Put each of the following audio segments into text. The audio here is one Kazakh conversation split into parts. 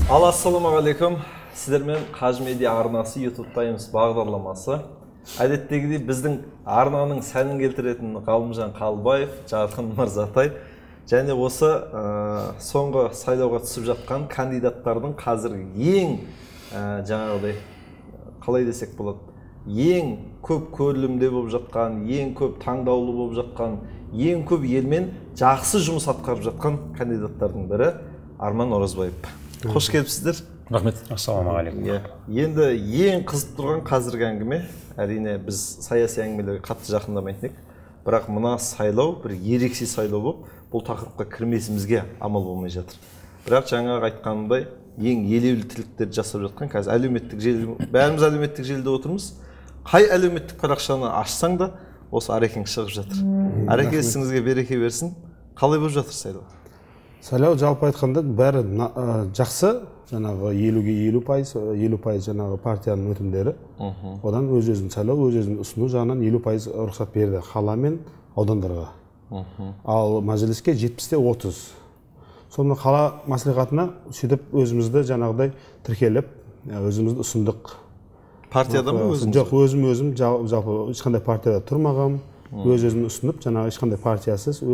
Ассалаумағалейкум. Сіздермен Қаж Медиа арнасы YouTube Times бағдарламасы. Әдеттегідей біздің арнаның сәнін келтіретін Ғалымжан Қалбаев, Жарқын Мырзатай және осы соңғы сайлауға түсіп жатқан кандидаттардың қазіргі ең жаңағыдай қалай десек болады, ең көп көрілімде болып жатқан, ең көп таңдаулы болып жатқан, ең көп елмен жақсы жұмыс атқарып жатқан кандидаттардың бірі Арман Оразбаев. Қош келіпсіздер. Рахмет. Ассалаумағалейкум. Енді ең қызып тұрған қазіргі әңгіме, әрине біз саяси әңгімелерге қатты жақындамайтын едік, бірақ мына сайлау бір ерекше сайлау болып, бұл тақырыпқа кірмесімізге амал болмай жатыр. Бірақ жаңағы айтқанымдай, ең елеулі тірліктерді жасап жатқан қазір әлеуметтік желі, бәріміз әлеуметтік желіде отырмыз. Қай әлеуметтік парақшаны ашсаң да осы Арекең шығып жатыр. Ареке, ісіңізге береке берсін. Қалай болып жатыр сайлау? Сайлау жалпы айтқанда бәрі жақсы, жаңағы 50-ге 50% жаңағы партияның өтімдері. Одан өз-өзін сайлау, өз-өзін ұсыну жағынан 50% рұқсат берді қала мен аудандарға. Ал мәжіліске 70-те 30. Сонда қала мәслихатына сөйтіп өзімізді жаңағыдай тіркеліп, өзімізді ұсындық. Партияда ма өзіңіз? Жоқ, өзім жалпы ешқандай партияда тұрмағам. Өз-өзін ұсынып, жаңағы ешқандай партиясыз,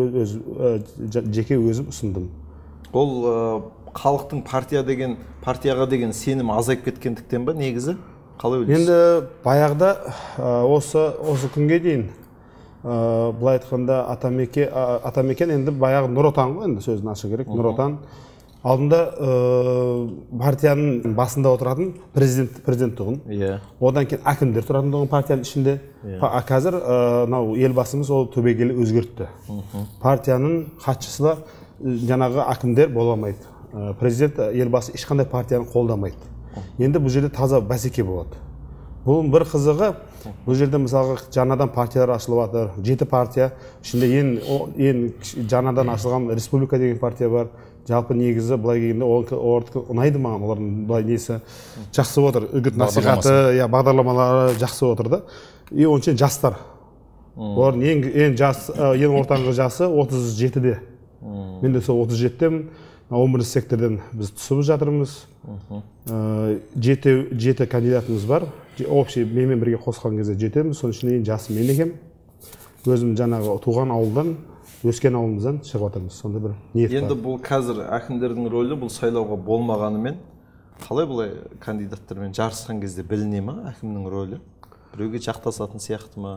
жеке өзім ұсындым. Ол халықтың партияға деген сенім азайып кеткендіктен ба негізі? Қалай ойлайсыз? Енді баяғыда осы күнге дейін былай айтқанда Атамекен енді баяғы Нұр Отан ғой, енді сөзін ашу керек. Нұр Отан алдында партияның басында отыратын президент тұғын. Одан кейін әкімдер тұратын тұғын партияның ішінде. Қазір елбасымыз ол түбегейлі өзгертті. Партияның хатшысы жаңағы әкімдер боламайды. Президент елбасы ешқандай партияны қолдамайды. Енді бұл жерде таза бәсеке болады. Бұл бір қызығы, бұл жерде мысалға жаңадан партиялар ашылып жатыр. 7 партия, ішінде ең жаңадан ашылған республика деген партия бар. Жалпы негізі былай келгенде ұнайды маған, олардың былай несі жақсы отыр, үгіт насихаты, бағдарламалары жақсы отырды. И онша жастар. Олардың ең ортаңғы жасы 37-де. Мен де сол 37-темін. 11 сектордан біз түсіп жатырмыз. 7 кандидатымыз бар. Общий менімен бірге қосқан кезде 7-міз. Соның ішінде ең жасы мен екем. Өзім жаңағы туған ауылдан, өскен ауылымыздан шығып жатырмыз. Сонда бір ниет бар. Енді бұл қазір әкімдердің рөлі бұл сайлауға болмағанымен қалай бұлай кандидаттармен жарысқан кезде біліне ма әкімнің рөлі? Біреуге жақтасатын сияқты ма?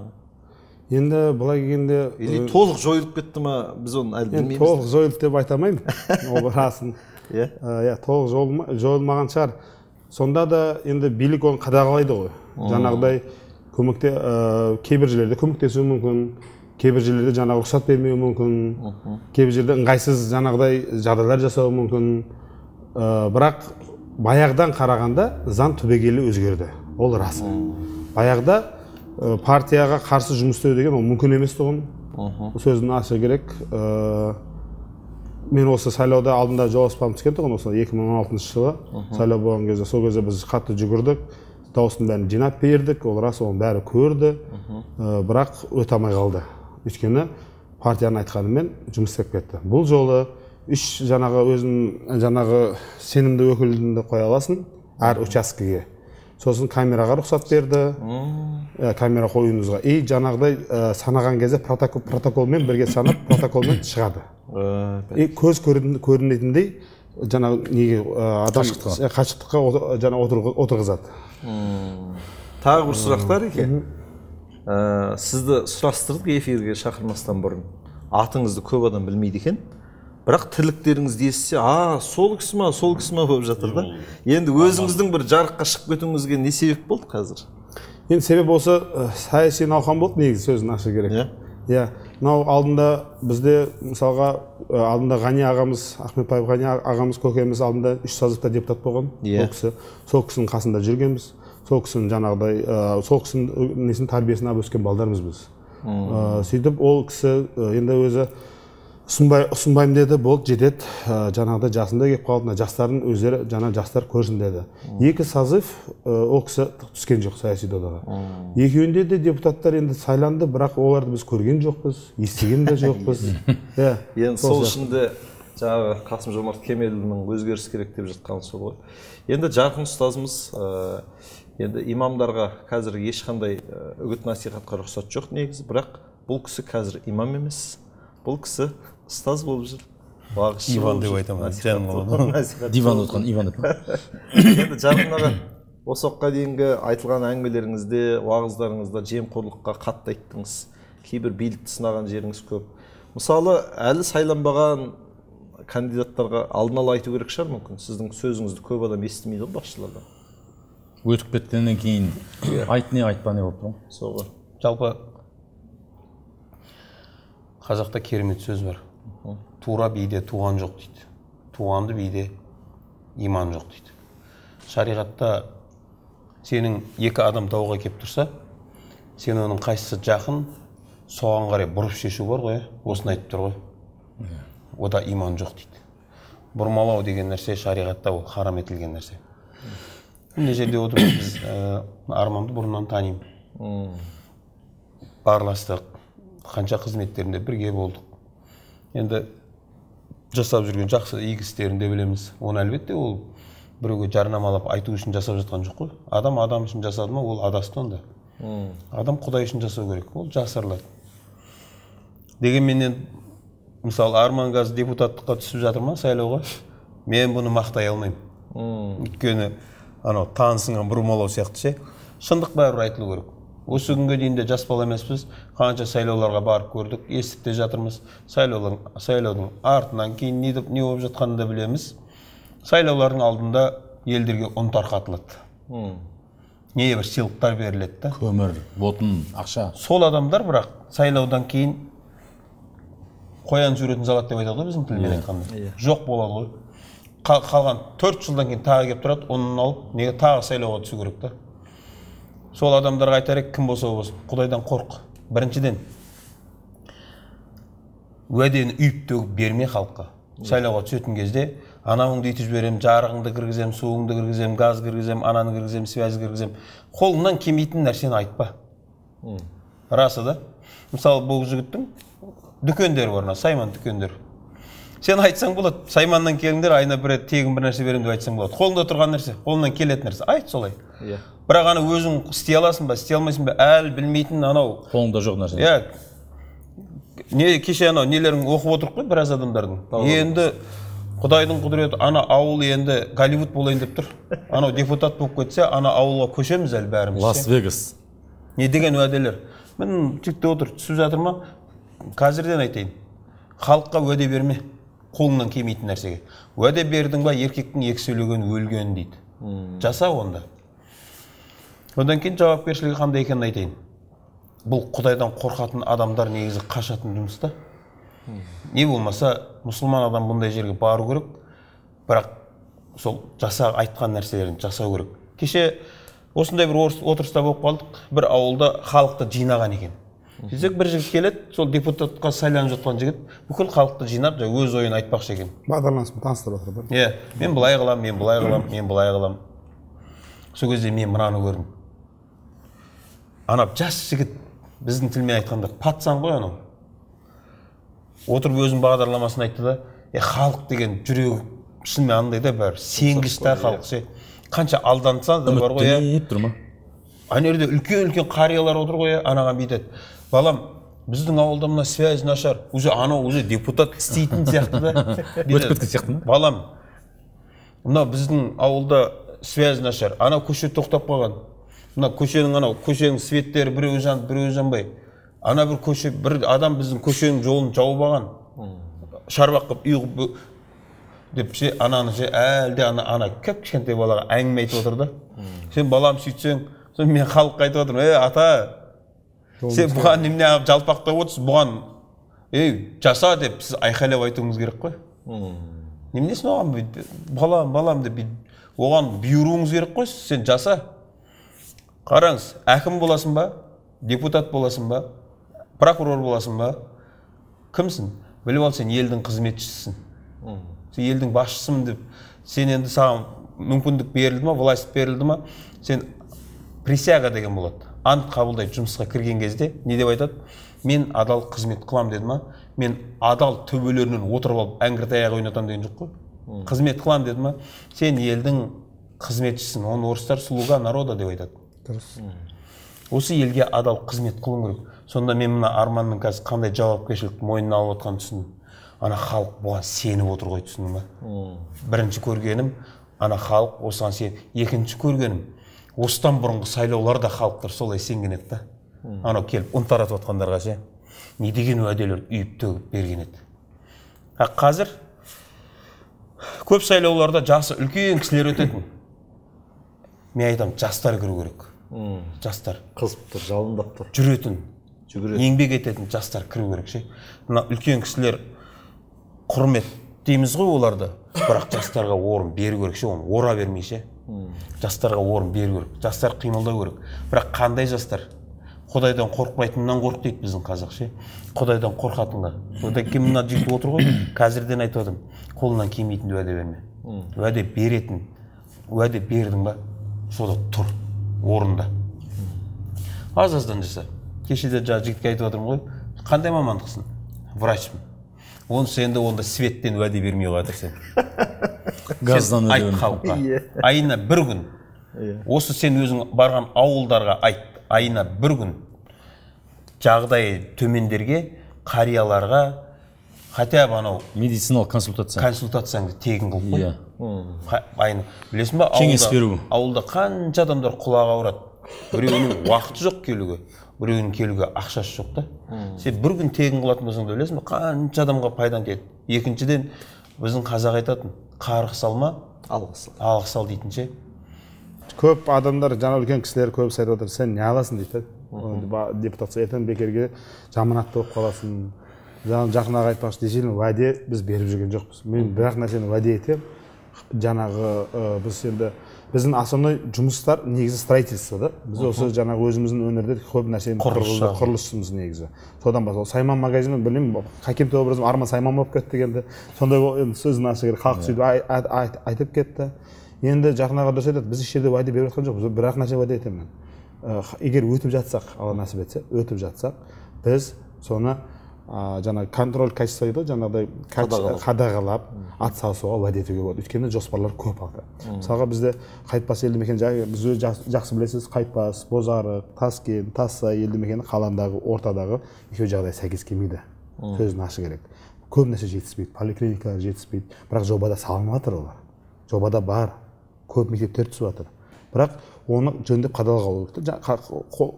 Енді былай келгенде или толық жойылып кетті ма? Біз оны әлі білмейміз. Толық жойылды деп айта алмаймын. Ол расын. Толық жойылмаған шығар. Сонда да енді билік оны қадағалайды ғой. Жаңағыдай көмекте кейбір жерлерде көмектесуі мүмкін, кейбір жерлерде жаңағы рұқсат бермеуі мүмкін, кейбір жерде ыңғайсыз жаңағыдай жағдайлар жасауы мүмкін. Бірақ баяғыдан қарағанда заң түбегейлі өзгерді. Ол рас. Баяғыда партияға қарсы жұмыс істеу деген ол мүмкін емес тұғын. Сөзін ашу керек. Мен осы сайлауда алдында жауаспам түскен тұғын, осы 2016 жылы сайлау болған кезде, сол кезде біз қатты жүгірдік, дауысын бәрін жинап бердік, ол рас, оның бәрі көрді, бірақ өте алмай қалды. Өйткені партияның айтқанымен жұмыс істеп кетті. Бұл жолы жаңағы сенімді өкілді қоя аласың әр учаскеге. Сосын камераға рұқсат берді, камера қоюыңызға. И жаңағыдай санаған кезде протоколмен бірге санап, протоколмен шығады. И көз көрінетіндей жаңағы неге қашықтыққа отырғызады. Тағы бір сұрақтар екен. Сізді сұрастырдық эфирге шақырмастан бұрын. Атыңызды көп адам білмейді екен. Бірақ тірліктеріңізді естісе, сол кісі ма болып жатыр да. Енді өзіңіздің бір жарыққа шығып кетуіңізге не себеп болды қазір? Енді себеп осы саяси науқан болды, негізі сөзін ашу керек. Мынау алдында бізде мысалға алдында Ғани ағамыз, Ахметбаев Ғани ағамыз, көкеміз алдында 3 созывта депутат болған. Сол кісінің қасында жүргенбіз. Сол кісінің жаңағыдай, сол кісінің тәрбиесін алып өскен балдарымыз біз. Сөйтіп ол кісі енді өзі ұсынбайым деді, болды, жетеді, жаңағыда жасында кеп қалды, жастардың өздері, жаңа жастар көрсін деді. 2 созыв ол кісі түскен жоқ саяси додаға. Екеуінде де депутаттар енді сайланды, бірақ оларды біз көрген жоқпыз, естіген де жоқпыз. Енді сол ішінде жаңағы Қасым Жомарт Кемелұлының өзгеріс керек деп жатқаны сол ғой. Енді Жарқын ұстазымыз енді имамдарға қазір ешқандай үгіт насихатқа рұқсат жоқ негізі, бірақ бұл кісі қазір имам емес, бұл кісі ұстаз болып жүр. Иван деп айтамын, жаным ғой. Диван отқан, Иван деп. Енді Жарқын аға, осы уақытқа дейінгі айтылған әңгімелеріңізде, уағыздарыңызда жемқорлыққа қатты айттыңыз. Кейбір билікті сынаған жеріңіз көп. Мысалы, әлі сайланбаған кандидаттарға алдын ала айту керек шығар мүмкін. Сіздің сөзіңізді көп адам естімейді ғой басшылардан. Өтіп кеткеннен кейін айт не айтпа не болып тұр. Соға. Жалпы қазақта керемет сөз бар. Тура биде туған жоқ дейді. Туғанды биде иман жоқ дейді. Шариғатта сенің екі адам дауға келіп тұрса, сен оның қайсысы жақын, соған қарай бұрып шешу бар ғой, осыны айтып тұр ғой. Ода иман жоқ дейді. Бұрмалау деген нәрсе шариғатта ол харам етілген нәрсе. Мына жерде отырып біз Арманды бұрыннан танимын. Барластық, қанша қызметтерінде бірге болдық. Енді жасап жүрген жақсы игі істерін де білеміз. Оны әлбетте ол біреуге жарнамалап айту үшін жасап жатқан жоқ қой. Адам үшін жасады ма, ол адасты онда. Адам Құдай үшін жасау керек, ол жасырылады. Дегенменен мысалы Арман қазір депутаттыққа түсіп жатыр ма сайлауға? Мен бұны мақтай алмаймын. Өйткені анау танысыңнан бұрмалау сияқты ше. Шындық бәрібір айтылу керек. Осы күнге дейін де жас бала емеспіз, қанша сайлауларға барып көрдік, естіп те жатырмыз. Сайлаудың артынан кейін не болып жатқанын да білеміз. Сайлаулардың алдында елдерге ұн тарқатылады. Не бір сыйлықтар беріледі. Көмір, отын, ақша. Сол адамдар бірақ сайлаудан кейін қоян жүретін залат деп айтады ғой біздің тілмен айтқанда. Жоқ болады ғой. Қалған 4 жылдан кейін тағы келіп тұрады, оның алып, неге тағы сайлауға түсу керек та. Сол адамдарға айтар ек, кім болса болсын, Құдайдан қорқ. Біріншіден, уәдені үйіп төгіп берме халыққа. Сайлауға түсетін кезде, анауыңды үйтіп жіберем, жарығыңды кіргізем, суыңды кіргізем, газ кіргізем, ананы кіргізем, связь кіргізем. Қолыңнан келмейтін нәрсені айтпа. Расы да. Мысалы, бұл жігіттің дүкендері бар, Сайман дүкендері. Сен айтсаң болады, Сайманнан келіңдер, айына бір рет тегін бір нәрсе берем деп айтсаң болады. Қолыңда тұрған нәрсе, қолыңнан келетін нәрсе. Айт солай. Бірақ ана өзің істей аласың ба, істей алмайсың ба, әлі білмейтін анау. Қолыңда жоқ нәрсе. Кеше анау нелерін оқып отырып қой біраз адамдардың. Енді Құдайдың құдіреті, ана ауыл енді Голливуд болайын деп тұр. Анау депутат болып кетсе, ана ауылға көшеміз әлі бәріміз. Лас-Вегас. Не деген уәделер? Мен жігітте отыр, түсіп жатыр ма? Қазірден айтайын. Халыққа уәде берме. Қолыңнан келмейтін нәрсеге. Уәде бердің ба, еркектің екі сөйлеген өлген дейді. Жаса онда. Одан кейін жауапкершілігі қандай екенін айтайын. Бұл Құдайдан қорқатын адамдар негізі қашатын жұмыста. Не болмаса, мұсылман адам бұндай жерге бару керек, бірақ сол айтқан нәрселерін жасау керек. Кеше осындай бір отырыста болып қалдық, бір ауылда халықты жинаған екен. Десек бір жігіт келеді, сол депутатқа сайланып жатқан жігіт бүкіл халықты жинап, өз ойын айтпақшы екен. Бағдарламасын таныстырып отыр. Мен былай қылам, мен былай қылам, мен былай қылам. Сол кезде мен мынаны көрдім. Анап жас жігіт, біздің тілмен айтқанда патсан ғой анау. Отырып өзінің бағдарламасын айтты да, халық деген жүрегі шынымен андай да бәрі сенгіш та халық ше. Қанша алданса да бар ғой. Үміттеніп тұр ма? Ана жерде үлкен қариялар отыр ғой, анаған бүйтеді. Балам, біздің ауылда мына связь нашар. Уже депутат істейтін сияқты да. Өтіп кеткен сияқты ма? Балам, мына біздің ауылда связь нашар. Ана көше тоқтап қалған. Мына көшенің светтері біреуі жанып, біреуі жанбай. Ана бір адам біздің көшенің жолын жауып алған. Шарбақ қып, үй қып деп ше, ананы ше, әлде ана кішкентай балаға әңгіме айтып отыр да. Сен балам сөйтсең, мен халыққа айтып отырмын, ата, сен бұған немене ағып жалпақтап отырсыз, бұған жаса деп сіз айқайлап айтуыңыз керек қой. Неменесін оған балам деп оған бұйыруыңыз керек қой, сен жаса. Қараңыз, әкім боласың ба, депутат боласың ба, прокурор боласың ба, кімсің? Біліп ал, сен елдің қызметшісің. Сен елдің басшысымын деп, сен енді саған мүмкіндік берілді ма, власть берілді ма, сен присяга деген болады. Ант қабылдайды жұмысқа кірген кезде, не деп айтады? мен адал қызмет қылам деді ма? Мен адал төбелерінен отырып алып әңгір таяқ ойнатам деген жоқ қой. Қызмет қылам деді ма? Сен елдің қызметшісің, оны орыстар слуга народа деп айтады. Дұрыс. Осы елге адал қызмет қылуың керек. Сонда мен мына Арманның қазір қандай жауапкершілікті мойнына алып отқанын түсіндім. Ана халық бұған сеніп отыр ғой, түсіндің ба? Бірінші көргенім ана халық осыған сеніп, екінші көргенім осыдан бұрынғы сайлауларда халықтар солай сенген еді да. Анау келіп ұн таратып отқандарға ше, не деген уәделер үйіп төгіп берген еді. Қазір көп сайлауларда жасы үлкен кісілер өтетін. Мен айтам, жастар кіру керек. Жастар қызып тұр, жалындап тұр, жүретін, еңбек ететін жастар кіру керек ше. Мына үлкен кісілер құрмет дейміз ғой оларды, бірақ жастарға орын беру керек ше, оны ора бермей ше. Жастарға орын беру керек, жастар қимылдау керек. Бірақ қандай жастар? Құдайдан қорықпайтыннан қорық дейді біздің қазақ ше. Құдайдан қорқатынға. Одан кейін мына жігіт отыр ғой, қазірден айтып отырмын, қолынан келмейтін уәде берме. Уәде беретін, уәде бердің ба, сода тұр, орында. Аз-аздан жаса. Кешеде жігітке айтып отырмын ғой, қандай мамандықсың? Врачпын. Оны сенде онда светтен уәде бермей жатыр сен. Газдан айт халыққа. Айына бір күн. Осы сен өзің барған ауылдарға айт. Айына бір күн. Жағдайы төмендерге, қарияларға, хотя бы анау медициналық консультацияңды тегін қылып қой. Айына. Білесің ба? Кеңес беру. Ауылда қанша адамдар құлағы ауырады. Біреуінің уақыты жоқ келуге, біреуінің келуге ақшасы жоқ та. Сен бір күн тегін қылатын болсаң да білесің ба? Қанша адамға пайдаң тиеді. Екіншіден, біздің қазақ айтатын, қарғыс салма, алғыс ал дейтін ше. Көп адамдар, жаңа үлкен кісілер көбісі айтып отыр, сен не аласың дейді. Депутатша ертең бекерге жаманат болып қаласың. Жақынаға айтпақшы десең, уәде біз беріп жүрген жоқпыз. Мен бір-ақ нәрсені уәде етем. Жаңағы біз енді біздің основной жұмыстар негізі строительство да. Біз осы жаңағы өзіміздің өнерде көп нәрсені құрылысымыз негізі. Содан бастап Сайман магазині білмеймін, Хакимтау образым Арман Сайман болып кетті дегенде, сондай сөзін ашы керек, халық сөйтіп айтып кетті. Енді жақынаға дұрыс айтады, біз еш жерде уәде беріп жатқан жоқпыз. Бір-ақ нәрсе уәде етемін мен. Егер өтіп жатсақ, Алла нәсіп етсе, өтіп жатсақ, біз соны жаңағы контроль качество дейді, жаңағыдай қадағалап, ат салысуға уәде етуге болады. Өйткені жоспарлар көп алды. Мысалға бізде Қайтпас елді мекен, біз жақсы білесіз, Қайтпас, Бозарық, Таскент, Тассай елді мекені қаламдағы, ортадағы екеуі жағдай сәйкес келмейді. Сөзін ашы керек. Көп нәрсе жетіспейді, поликлиникалар жетіспейді, бірақ жобада салынып жатыр олар. Жобада бар, көп мектептер түсіп жатыр. Бірақ оны жөндеп қадағалау керек.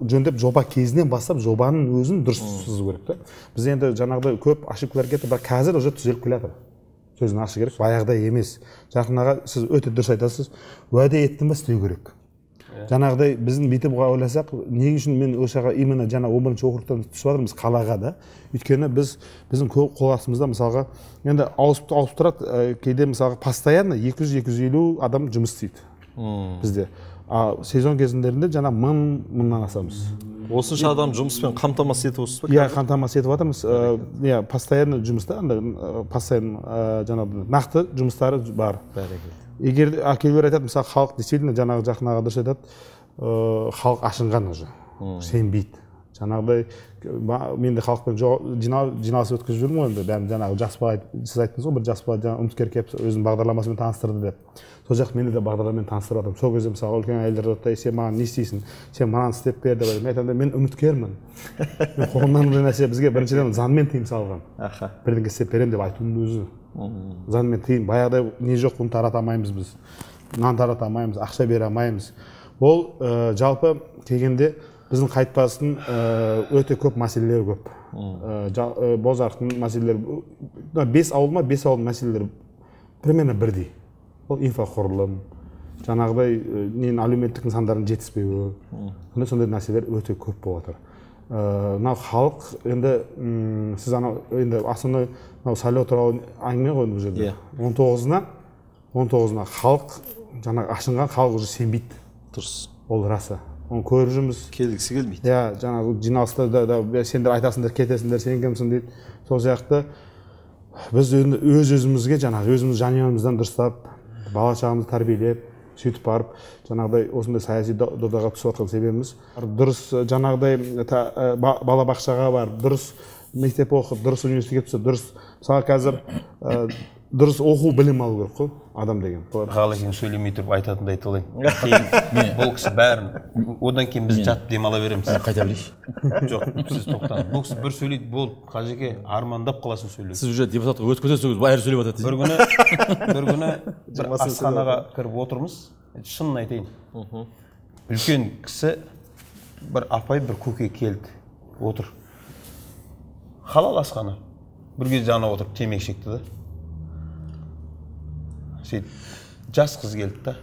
Жөндеп жоба кезінен бастап жобаның өзін дұрыс сызу керек. Біз енді жаңағыдай көп ошибкалар кетті, бірақ қазір уже түзеліп келе жатыр. Сөзін ашы керек, баяғыдай емес. Жақынаға сіз өте дұрыс айтасыз, уәде еттім ба істеу керек. Жаңағыдай біздің бүйтіп ойласақ, неге үшін мен осыға именно жаңа 11-ші округтан түсіп жатырмыз қалаға да. Өйткені біздің қол астымызда мысалға енді ауысып тұрады, кейде мысалға постоянно 200-250 адам жұмыс істейді бізде. Сезон кезіндерінде жаңа 1000-1000-нан асамыз. Осынша адам жұмыспен қамтамасыз етіп отырсыз ба? Иә, қамтамасыз етіп жатырмыз. Иә, постоянно жұмыста, постоянно жаңағы нақты жұмыстары бар. Егер кейбір айтады, мысалы халық действительно жаңағы жақынаға дұрыс айтады, халық ашынған уже, сенбейді. Жаңағыдай мен де халықпен жиналыс өткізіп жүрмін ғой, енді бәрін жаңағы жас бала, сіз айттыңыз ғой, бір жас бала үміткер келіп өзінің бағдарламасымен таныстырды деп. Сол жақ мені де бағдарламамен таныстырып жатырмын. Сол кезде мысалы үлкен әйелдер отыр, сен маған не істейсің, сен маған істеп бер деп мен айтамын, мен үміткермін. Мен қолымнан бір нәрсе бізге біріншіден заңмен тыйым салған. Бірдеңе істеп беремін деп айтудың өзі. Заңмен тыйым, баяғыдай не жоқ, ұн тарата алмаймыз біз, нан тарата алмаймыз, ақша бере алмаймыз. Ол жалпы келгенде біздің Қайтпастың өте көп мәселелері көп. Бозарықтың мәселелері, 5 ауыл ма, 5 ауыл мәселелері примерно бірдей. Ол инфрақұрылым, жаңағыдай әлеуметтік нысандардың жетіспеуі, сондай мәселелер өте көп болып жатыр. Мынау халық енді сіз енді основной сайлау туралы әңгіме ғой бұл жерде. 19-на халық жаңағы ашынған, халық уже сенбейді. Дұрыс. Ол расы. Оны көріп жүрміз. Келгісі келмейді. Иә, жаңағы жиналыстарда сендер айтасыңдар, кетесіңдер, сен кімсің дейді. Сол сияқты біз өз-өзімізге жаңағы өзіміз жанұямыздан дұрыстап, бала шағамызды тәрбиелеп, сөйтіп барып жаңағыдай осындай саяси додаға түсіп жатқан себебіміз дұрыс жаңағыдай балабақшаға барып дұрыс мектеп оқып дұрыс университетке түсіп дұрыс мысалы қазір дұрыс оқу білім алу керек қой адам деген. Ғалекең сөйлемей тұрып айтатынды айта алайын. Бұл кісі бәрін одан кейін біз жатып демала береміз. Қайта білейінші. Жоқ, сіз тоқтаңыз. Бұл кісі бір сөйлейді, болды, Қажеке армандап қаласын сөйлейді. Сіз уже депутатқа өтіп кетесіз, бәрі сөйлеп жатады. бір күні бір асханаға кіріп отырмыз. Шынын айтайын. Үлкен кісі бір апай бір көке келді. Отыр. Халал асхана. Bir кезде ана отырып темекі шекті да. Жас қыз келді да.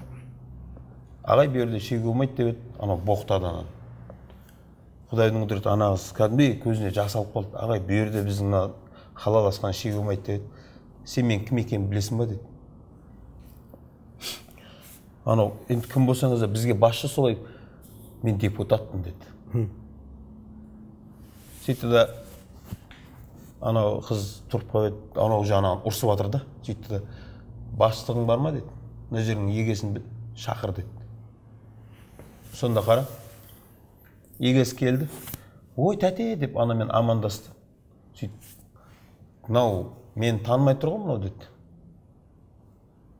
Ағай берді шеге болмайды деп еді, ана боқтады ана. Құдайдың құдіреті ана қыз кәдімгідей көзіне жас алып қалды. Ағай берді біздің халал асхана шеге болмайды деп еді. Сен мен кім екенін білесің ба деді. Анау енді кім болсаңыз да бізге басшы солай, мен депутатпын деді. Сөйтті да анау қыз тұрып қойды, анау жағынан ұрсып жатыр да. Сөйтті да бастығың бар ма деді. Мына жердің егесін шақыр деді. Сонда қара. Егес келді. Ой, тәте деп анамен амандасты. Сөйтіп, мынау мен танымай тұр ғой мынау деді.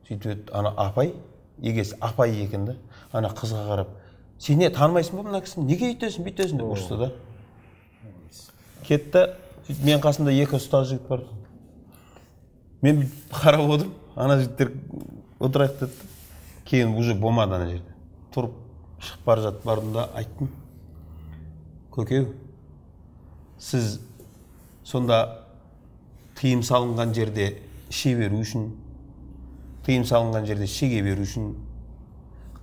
Сөйтіп, ана апай, егес апай екен да. Ана қызға қарап, сен не танымайсың ба мына кісіні? Неге үйтесің, бүйтесің деп ұрысты да. Кетті. Сөйтіп, мен қасында екі ұстаз жігіт бар. Мен қарап отырдым. Ана жігіттер отырайық деді. Кейін уже болмады ана жерде. Тұрып шығып бара жатып бардым да айттым. Көкеу, сіз сонда тыйым салынған жерде іше беру үшін, тыйым салынған жерде шеге беру үшін,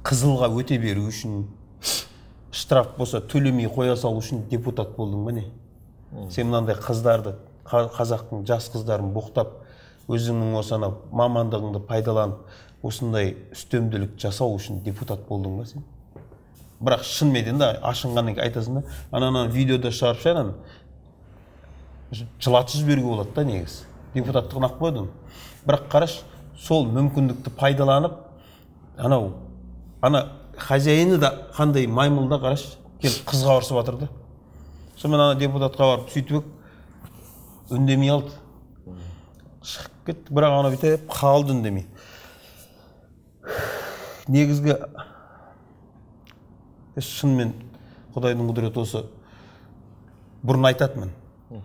қызылға өте беру үшін, штраф болса төлемей қоя салу үшін депутат болдың ба не? Сен мынандай қыздарды, қазақтың жас қыздарын боқтап, өзіңнің осы мамандығыңды пайдаланып, осындай үстемділік жасау үшін депутат болдың ба сен? Бірақ шынымен де ашынғаннан кейін айтасың да, ана видеода шығарып шайнан жылатып жіберуге болады да негізі. Депутаттығын ақ қойдың. Бірақ қараш, сол мүмкіндікті пайдаланып, ана хозяйыны да қандай маймылда қараш, келіп қызға ұрсып жатыр да. Сонымен ана депутатқа барып сөйтіп үндемей алды. Шығып кетті, бірақ ана бүйтіп қалды үндемей. Негізгі шынымен Құдайдың құдіреті осы бұрын айтатынмын.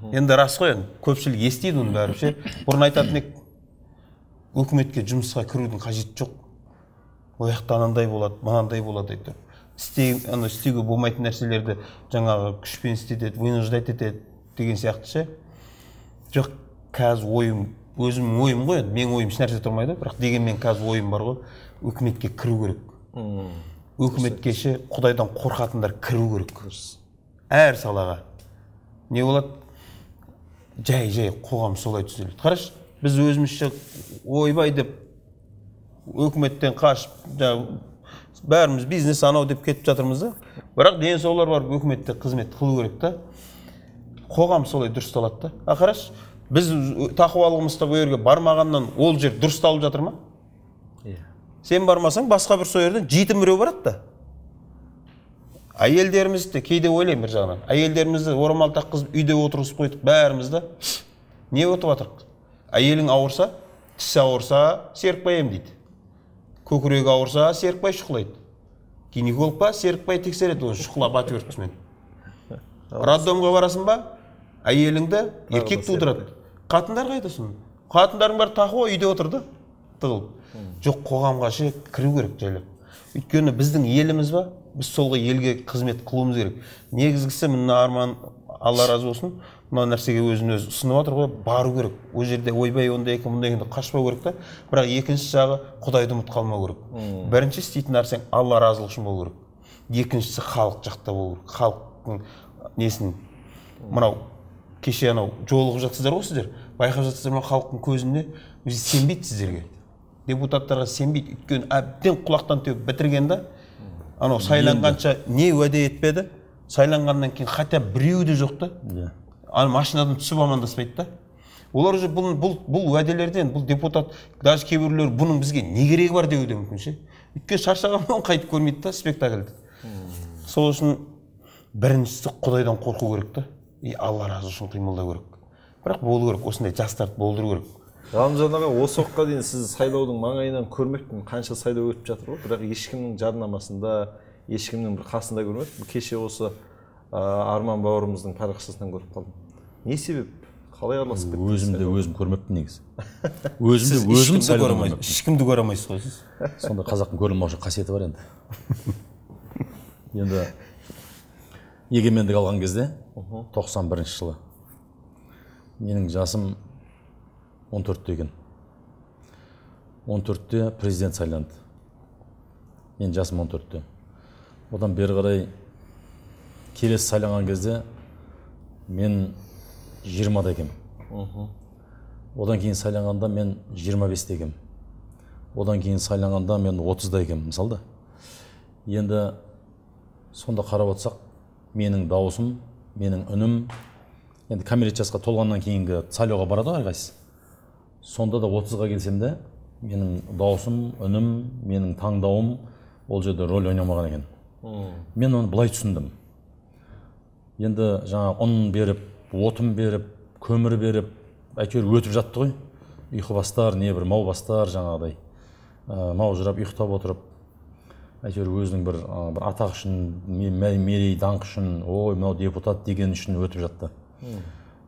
Енді рас қой, көпшілік естиді оны бәрі ше. Бұрын айтатын өкіметке жұмысқа кірудің қажеті жоқ. Ояқта анандай болады, мынандай болады айтып. Істеуге болмайтын нәрселерді жаңағы күшпен істетеді, вынуждать етеді деген сияқты ше. Жоқ, қазір ойым, өзімнің ойым ғой, менің ойым ешнәрсе тұрмайды, бірақ дегенмен қазір ойым бар ғой, өкіметке кіру керек. Өкіметке ше Құдайдан қорқатындар кіру керек. Әр салаға. Не болады? Жай қоғам солай түзеледі. Қараш, біз өзімізше ойбай деп өкіметтен қашып, бәріміз бизнес анау деп кетіп жатырмыз да. Бірақ денсаулар бар өкіметте қызмет қылу керек та. Қоғам солай дұрысталады да. Қараш, біз тақуалығымызда бұл жерге бармағаннан ол жер дұрысталып жатыр ма? Сен бармасаң, басқа бір сол жерден жетім біреу барады да. Әйелдерімізді кейде ойлаймын бір жағынан. Әйелдерімізді орамал таққызып үйде отырғызып қойдық бәріміз да. Не өтіп жатырық? Әйелің ауырса, тісі ауырса, Серікбай емдейді. Көкірегі ауырса, Серікбай шұқылайды. Гинеколог па, Серікбай тексереді, оны шұқылап атып өрткісімен. Роддомға барасың ба, әйеліңді еркек тудырады. Қатындар қайдасың? Қатындарың бар тақуа үйде отырды. Тығылып. Жоқ, қоғамға ше кіру керек жайлап. Өйткені біздің еліміз ба, біз солға елге қызмет қылуымыз керек. Негізгісі мына арман, Алла разы болсын, мына нәрсеге өзін өзі ұсынып отыр ғой, бару керек. Ол жерде ойбай ондай екен, мұндай екенде қашпау керек та. Бірақ екінші жағы Құдайды ұмытып қалмау керек. Бірінші істейтін нәрсең Алла разылығы үшін болу керек. Екіншісі халық жақта болу керек. Халықтың несін мынау кеше анау жолығып жатсыздар ғой сіздер. Байқап жатсыздар ма, халықтың көзінде өзі сенбейді сіздерге. Депутаттарға сенбейді. Өйткені әбден құлақтан теуіп бітірген да. Анау сайланғанша не уәде етпеді? Сайланғаннан кейін хотя біреуі де жоқ та. Ана машинадан түсіп амандаспайды да. Олар бұл уәделерден, бұл депутат, даже кейбіреулер бұның бізге не керегі бар деуі де мүмкін ше. өйткені шаршағаннан қайтып көрмейді да спектакльді. Сол үшін біріншісі Құдайдан қорқу керек та, Алла разы үшін қимылдау керек. Бірақ болу керек, осындай жастарды болдыру керек. Ғалымжан аға, осы уақытқа дейін сіз сайлаудың маңайынан көрмеппін, қанша сайлау өтіп жатыр ғой, бірақ ешкімнің жарнамасында, ешкімнің бір қасында көрмеппін. Кеше осы Арман бауырымыздың парақшасынан көріп қалдым. Не себеп? Қалай араласып кеттіңіз? Өзімді өзім көрмеппін негізі. Өзім көре алмайсыз. Ешкімді көре алмайсыз ғой сіз. Сонда қазақтың көрілмеуші қасиеті бар енді. Енді егемендік алған кезде 91 жылы менің жасым 14-те екен. 14-те президент сайланды. Мен жасым 14-те. Одан бері қарай келесі сайланған кезде мен 20-да екем. Одан кейін сайланғанда мен 25-те екем. Одан кейін сайланғанда мен 30-да екем, мысалда. Енді сонда қарап отырсақ, менің дауысым, менің үнім, енді кәмелет жасқа толғаннан кейінгі сайлауға барады ғой әрқайсысы. Сонда да 30-ға келсем де, менің дауысым, үнім, менің таңдауым ол жерде рөл ойнамаған екен. Мен оны былай түсіндім. Енді жаңа ұн беріп, отын беріп, көмір беріп, әйтеуір өтіп жатты ғой. Ұйқыбастар, не бір маубастар жаңағыдай. Маужырап, ұйықтап отырып, әйтеуір өзінің бір атақ үшін, мерей даңқ үшін, ой, мынау депутат деген үшін өтіп жатты.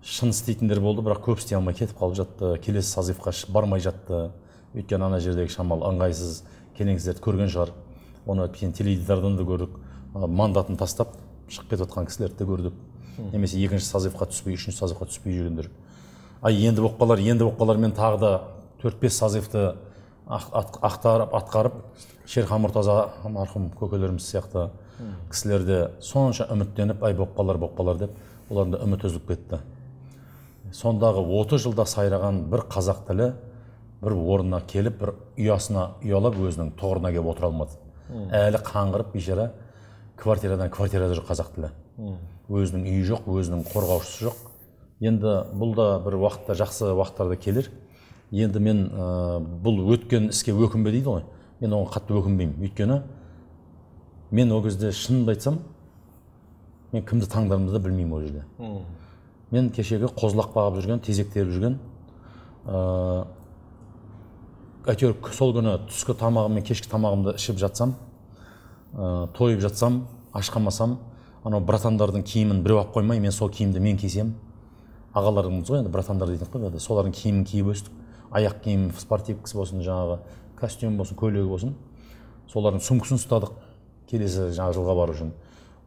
Шын істейтіндер болды, бірақ көп істей алмай кетіп қалып жатты. Келесі созывқа бармай жатты. Өйткені ана жердегі шамал ыңғайсыз келеңсіздерді көрген шығар. Оны теледидардан да көрдік. Мандатын тастап шығып кетіп жатқан кісілерді де көрдік. Немесе екінші созывқа түспей, үшінші созывқа түспей жүргендер. Енді болып қалар, мен тағы да 4-5 созывты атқарып, Шерхан Мұртаза марқұм көкелеріміз сияқты кісілерде сонша үміттеніп, болып қалар деп, олардың да үміт үзіліп кетті. Сондағы 30 жылда сайраған бір қазақ тілі бір орнына келіп, бір ұясына ұялап, өзінің тұғырына келіп отыра алмады. Әлі қаңғырып, бейшара квартирада жүр қазақ тілі. Өзінің үйі жоқ, өзінің қорғаушысы жоқ. Енді бұл да бір уақытта, жақсы уақыттарда келер. Енді мен бұл өткен іске өкінбе дейді ғой. Мен оған қатты өкінбеймін. Өйткені мен ол кезде шынымды айтсам, мен кімді таңдарымды да білмеймін ол жерде. Мен кешегі қозлақ бағып жүрген, тезек теріп жүрген, әйтеуір сол күні түскі тамағым мен кешкі тамағымды ішіп жатсам, тойып жатсам, ашқамасам, анау братандардың киімін біреу алып қоймай, мен сол киімді мен кисем. Ағаларымыз ғой, енді братандар дейтін қой, солардың киімін киіп өстік. Аяқ киім, спортивкасы болсын, жаңағы костюм болсын, көйлегі болсын. Солардың сумкасын ұстадық келесі жаңа жылға бару үшін.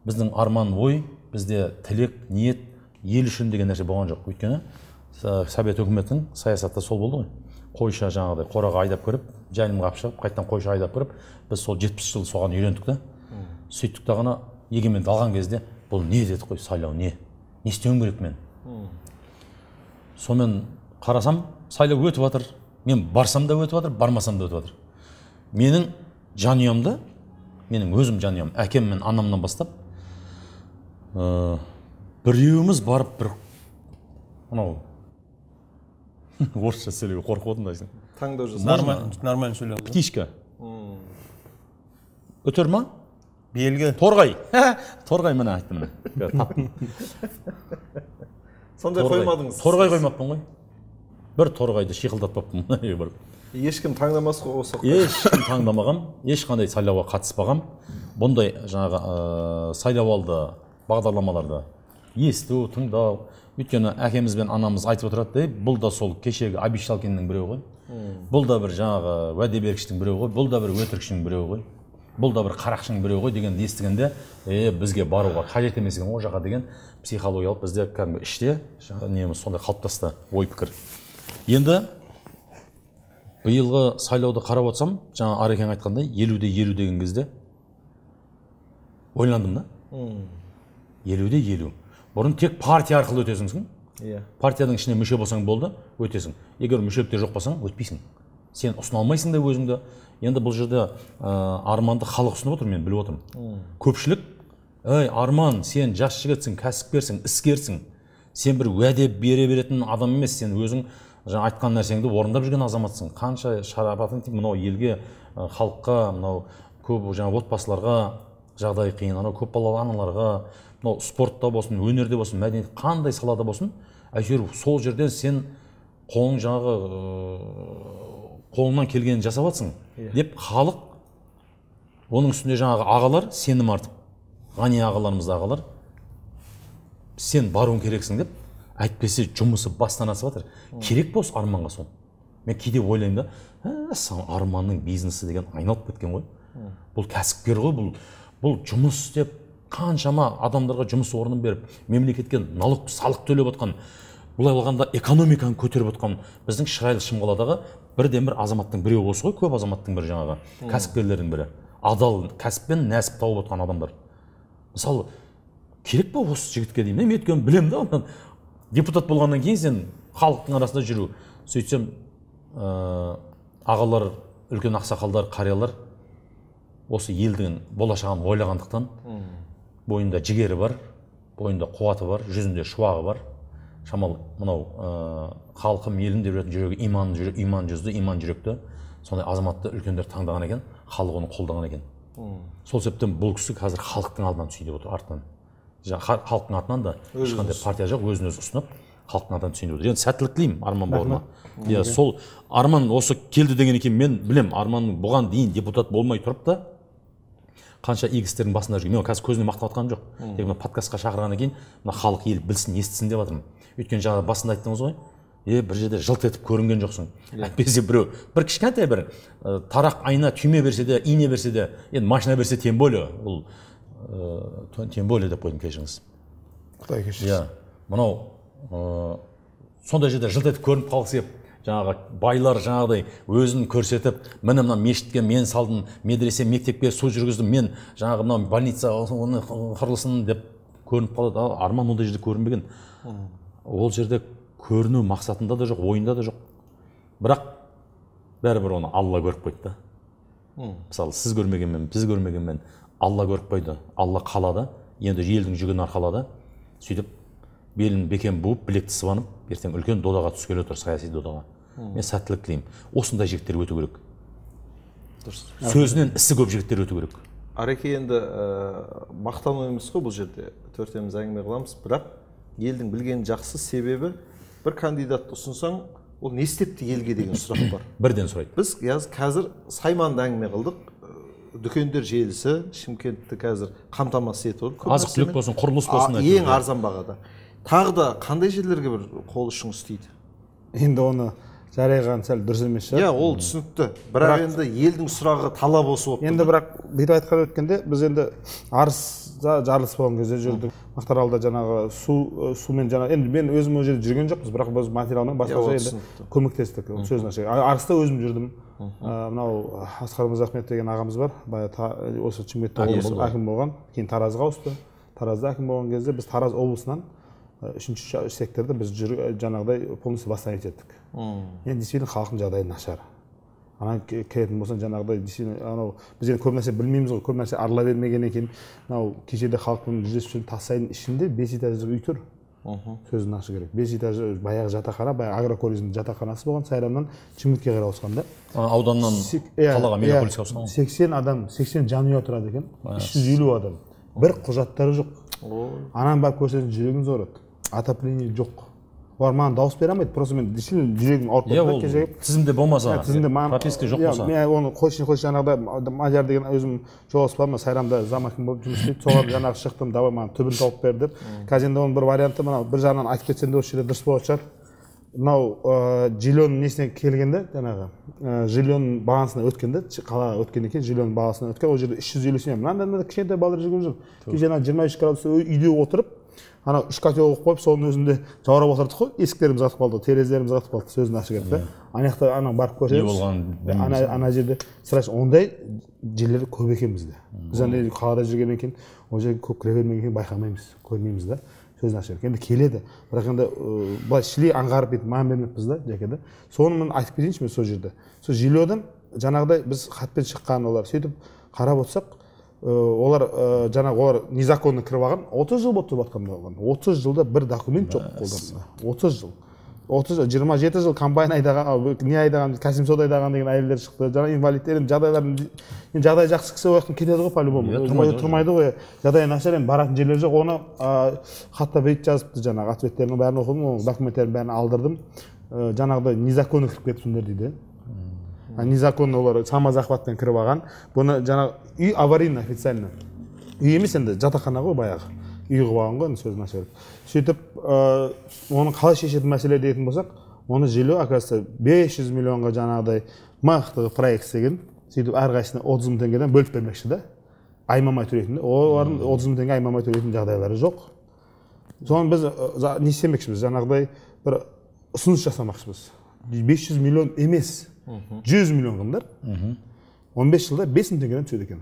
Біздің арман ой, бізде тілек, ниет, ел үшін деген нәрсе болған жоқ. Өйткені Совет үкіметінің саясаты сол болды ғой. Қойша жаңағыдай қораға айдап көріп, жайылымға алып шығып, қайтадан қойша айдап көріп, біз сол 70 жыл соған үйрендік та. Сөйттік та ғана егеменді алған кезде бұл не дедік қой, сайлау не? Не істеуім керек мен? Сонымен қарасам, сайлау өтіп жатыр. Мен барсам да өтіп жатыр, бармасам да өтіп жатыр. Менің жанұямды, менің өзім жанұям, әкем мен анамнан бастап, біреуіміз барып бір анау орысша сөйлеуге қорқып отырмын. Таңдау жасап. Нормально сөйлеу. Птичка. Өтер ма? Белгі. Торғай. Торғай міне айттым міне. Таптым. Сондай қоймадыңыз. Торғай қоймаппын ғой. Бір торғайды шиқылдатпаппын. Ешкім таңдамас қой осы. Ешкім таңдамағам, ешқандай сайлауға қатыспағам. Бұндай жаңағы сайлауалды бағдарламаларды есту, тыңдау. Өйткені әкеміз бен анамыз айтып отырады, бұл да сол кешегі обещалкиннің біреуі ғой. Бұл да бір жаңағы уәде бергіштің біреуі ғой, бұл да бір өтірікшінің біреуі ғой. Бұл да бір қарақшының біреуі ғой дегенді естігенде, бізге баруға қажет емес екен о жаққа деген психологиялық бізде кәдімгі іште неміз сондай қалыптасты ой пікір. Енді биылғы сайлауды қарап отырсам, жаңа Арекең айтқандай, 50-50 деген кезде ойландым да. 50-50. Бұрын тек партия арқылы өтесің. Партияның ішіне мүше болсаң болды, өтесің. Егер мүшелікте жоқ болсаң, өтпейсің. Сен ұсына алмайсың да өзіңді. Енді бұл жерде арманды халық ұсынып отыр, мен біліп отырмын. Көпшілік, Арман, сен жас жігітсің, кәсіпкерсің, іскерсің. Сен бір уәде бере беретін адам емес, сен өзің жаңа айтқан нәрсеңді орындап жүрген азаматсың. Қанша шарапатың тиіп мынау елге, халыққа, мынау көп жаңа отбасыларға жағдай қиын, анау көп балалы аналарға, мынау спортта болсын, өнерде болсын, мәдениет қандай салада болсын, әйтеуір сол жерден сен қолың жаңағы қолыңнан келгенін жасап жатсың деп халық, оның үстінде жаңағы ағалар сенім артып, ғани ағаларымыз ағалар, сен баруың керексің деп, әйтпесе жұмысы бастан асып жатыр. Керек болса арманға сол. Мен кейде ойлаймын да, арманның бизнесі деген айналып кеткен ғой. Бұл кәсіпкер ғой, бұл жұмыс істеп, қаншама адамдарға жұмыс орнын беріп, мемлекетке налог салық төлеп отқан, бұлай алғанда экономиканы көтеріп отқан біздің Шырайлы Шымқаладағы бірден бір азаматтың біреуі осы ғой, көп азаматтың бірі жаңағы, кәсіпкерлердің бірі. Адал кәсіппен нәсіп тауып отқан адамдар. Мысалы, керек па осы жігітке деймін, мен өйткені білемін да, депутат болғаннан кейін сен халықтың арасында жүру. Сөйтсем, ағалар, үлкен ақсақалдар, қариялар осы елдің болашағын ойлағандықтан бойында жігері бар, бойында қуаты бар, жүзінде шуағы бар. Шамал мынау халқым елім деп жүретін жүрегі иман жүзді, иман жүректі, сондай азаматты үлкендер таңдаған екен, халық оны қолдаған екен. Сол себептен бұл кісі қазір халықтың алдынан түсейін деп отыр, артынан. Халықтың атынан да ешқандай партия жоқ, өзін өзі ұсынып, халықтың атынан түсейін деп отыр. Енді сәттілік тілеймін Арман бауырыма. Сол Арман осы келді деген екен, мен білем, Арманның бұған дейін депутат болмай тұрып та қанша игі істердің басында жүрген. Мен қазір көзіне мақтап жатқаным жоқ. Тек мына подкастқа шақырғаннан кейін мына халық ел білсін, естісін деп жатырмын. Өйткені жаңа басында айттыңыз ғой, бір жерде жылт етіп көрінген жоқсың. Әйтпесе біреу бір кішкентай бір тарақ айна түйме берсе де, ине берсе де, енді машина берсе тем более, ол тем более деп қойдым, кешіріңіз. Құдай кешірсін. Мынау сондай жерде жылт етіп көрініп қалғысы келіп, жаңағы байлар жаңағыдай өзін көрсетіп, міне мына мешітке мен салдым, медресе мектепке су жүргіздім, мен жаңағы мына больница оны құрылысын деп көрініп қалады. Арман ондай жерде көрінбеген. Ол жерде көріну мақсатында да жоқ, ойында да жоқ. Бірақ бәрібір оны Алла көріп қойды да. Мысалы, сіз көрмегенмен, біз көрмегенмен Алла көріп қойды. Алла қалады, енді елдің жүгін арқалады. Сөйтіп белін бекем буып, білекті сыбанып, ертең үлкен додаға түскелі отыр, саяси додаға. Мен сәттілік тілеймін. Осындай жігіттер өту керек. Сөзінен ісі көп жігіттер өту керек. Ареке, енді мақтану емес қой бұл жерде, төртеміз әңгіме қыламыз, бірақ елдің білгені жақсы. Себебі бір кандидатты ұсынсаң, ол не істепті елге деген сұрақ бар. Бірден сұрайды. Біз қазір Сайманды әңгіме қылдық. Дүкендер желісі Шымкентті қазір қамтамасыз етіп отыр. Азық-түлік болсын, құрылыс болсын, ең арзан бағада. Тағы да қандай жерлерге бір қол ұшың істейді? Енді оны жариялаған сәл дұрыс емес шығар. Иә, ол түсінікті. Бірақ енді елдің сұрағы талап осы болып тұр. Енді бірақ бүйтіп айтқан өткенде біз енді арызда жарылыс болған кезде жүрдік. Мақтааралда жаңағы сумен жаңағы, енді мен өзім ол жерде жүрген жоқпыз, бірақ біз материалмен басқаша енді көмектестік. Сөзін ашайын. Арыста өзім жүрдім. Мынау Асқар Мырзахмет деген ағамыз бар. Осы Шымкентте әкім болған, кейін Таразға ауысты. Таразда әкім болған кезде біз Тараз облысынан үшінші секторда біз жаңағыдай полностью бастан еттік. Енді действительно халықтың жағдайы нашар. Ана келетін болсаң жаңағыдай действительно біз енді көп нәрсе білмейміз ғой, көп нәрсе арыла бермегеннен кейін мынау кешеде халықтың жүздесіп жүрген тастайдың ішінде 5 этажды үй тұр. Сөзін ашу керек. 5 этажды баяғы жатақхана, баяғы агрокоризмнің жатақханасы болған, Сайрамнан Шымкентке қарай ауысқанда. Ауданнан қалаға мегаполиске ауысқан. 80 адам, 80 жанұя тұрады екен. 350 адам. Бір құжаттары жоқ. Анан барып көрсеңіз жүрегіңіз ауырады. Отопление жоқ. Олар маған дауыс бере алмайды, просто мен действительно жүрегім ауырып кетті кешегі. Тізімде болмаса, прописка жоқ болса. Мен оны қойшы жаңағыда Мадияр деген өзім жоласпадым, Сайрамда замаким болып жұмыс істейді. Солар жаңағы шықтым, давай маған түбін тауып бер деп. Қазір енді оның бір варианты мынау бір жағынан айтып кетсем де осы жерде дұрыс болатын шығар. Мынау жильонның несіне келгенде, жаңағы жильонның бағасына өткенде, қалаға өткеннен кейін жильонның бағасына өткен, ол жерде 350 мынандай кішкентай балалар жүрген жоқ. Кеше 23 градуста үйде отырып ана 3 котел қойып қойып, соның өзінде жаурап отырдық қой, есіктеріміз қатып қалды, терезелеріміз қатып қалды, сөзін ашу керек та. Ана жақта ана барып көрсеңіз, ана жерде сірәш ондай жерлер көп екен бізде. Біз ана қалада жүргеннен кейін ол жерге көп кіре бермеген кейін байқамаймыз, көрмейміз да. Сөзін ашу керек. Енді келеді, бірақ енді былай шілей аңғарып етіп маған бермеппіз да, жәкеде. Соны мен айтып кетейінші мен сол жерде. Сол жильодан жаңағыдай біз хатпен шыққан олар сөйтіп қарап отырсақ, олар жаңағы олар незаконно кіріп алған 30 жыл болып тұрып жатқан болған. 30 жылда бір документ жоқ қолдарында. 30 жыл. 27 жыл комбайн айдаған, не айдаған, космосот айдаған деген әйелдер шықты. Жаңа инвалидтер жағдай жақсы кісі уақытын кетеді ғой по-любому. Тұрмайды ғой. Жағдай нашар, енді баратын жерлер жоқ. Оны хатта бейт жазыпты жаңағы ответтерінің бәрін оқыдым, документтердің бәрін алдырдым. Жаңағыдай незаконно кіріп кетіпсіңдер дейді. Незаконно олар самозахватпен кіріп алған. Бұны жаңағы үй аварийный официально. Үй емес енді жатақхана ғой баяғы. Үй қылып алған ғой сөзін ашырып. Сөйтіп, оны қалай шешетін мәселе дейтін болсақ, оны желеу, оказывается, 500 миллионға жаңағыдай мықты проект істеген. Сөйтіп, әрқайсысына 30 мың теңгеден бөліп бермекші да. Аймамай төлейтін. Олардың 30 мың теңге аймамай төлейтін жағдайлары жоқ. Соны біз не істемекшіміз? Жаңағыдай бір ұсыныс жасамақшымыз. 500 миллион емес, 100 миллион қымдар. 15 жылда 5 мың теңгеден түседі екен.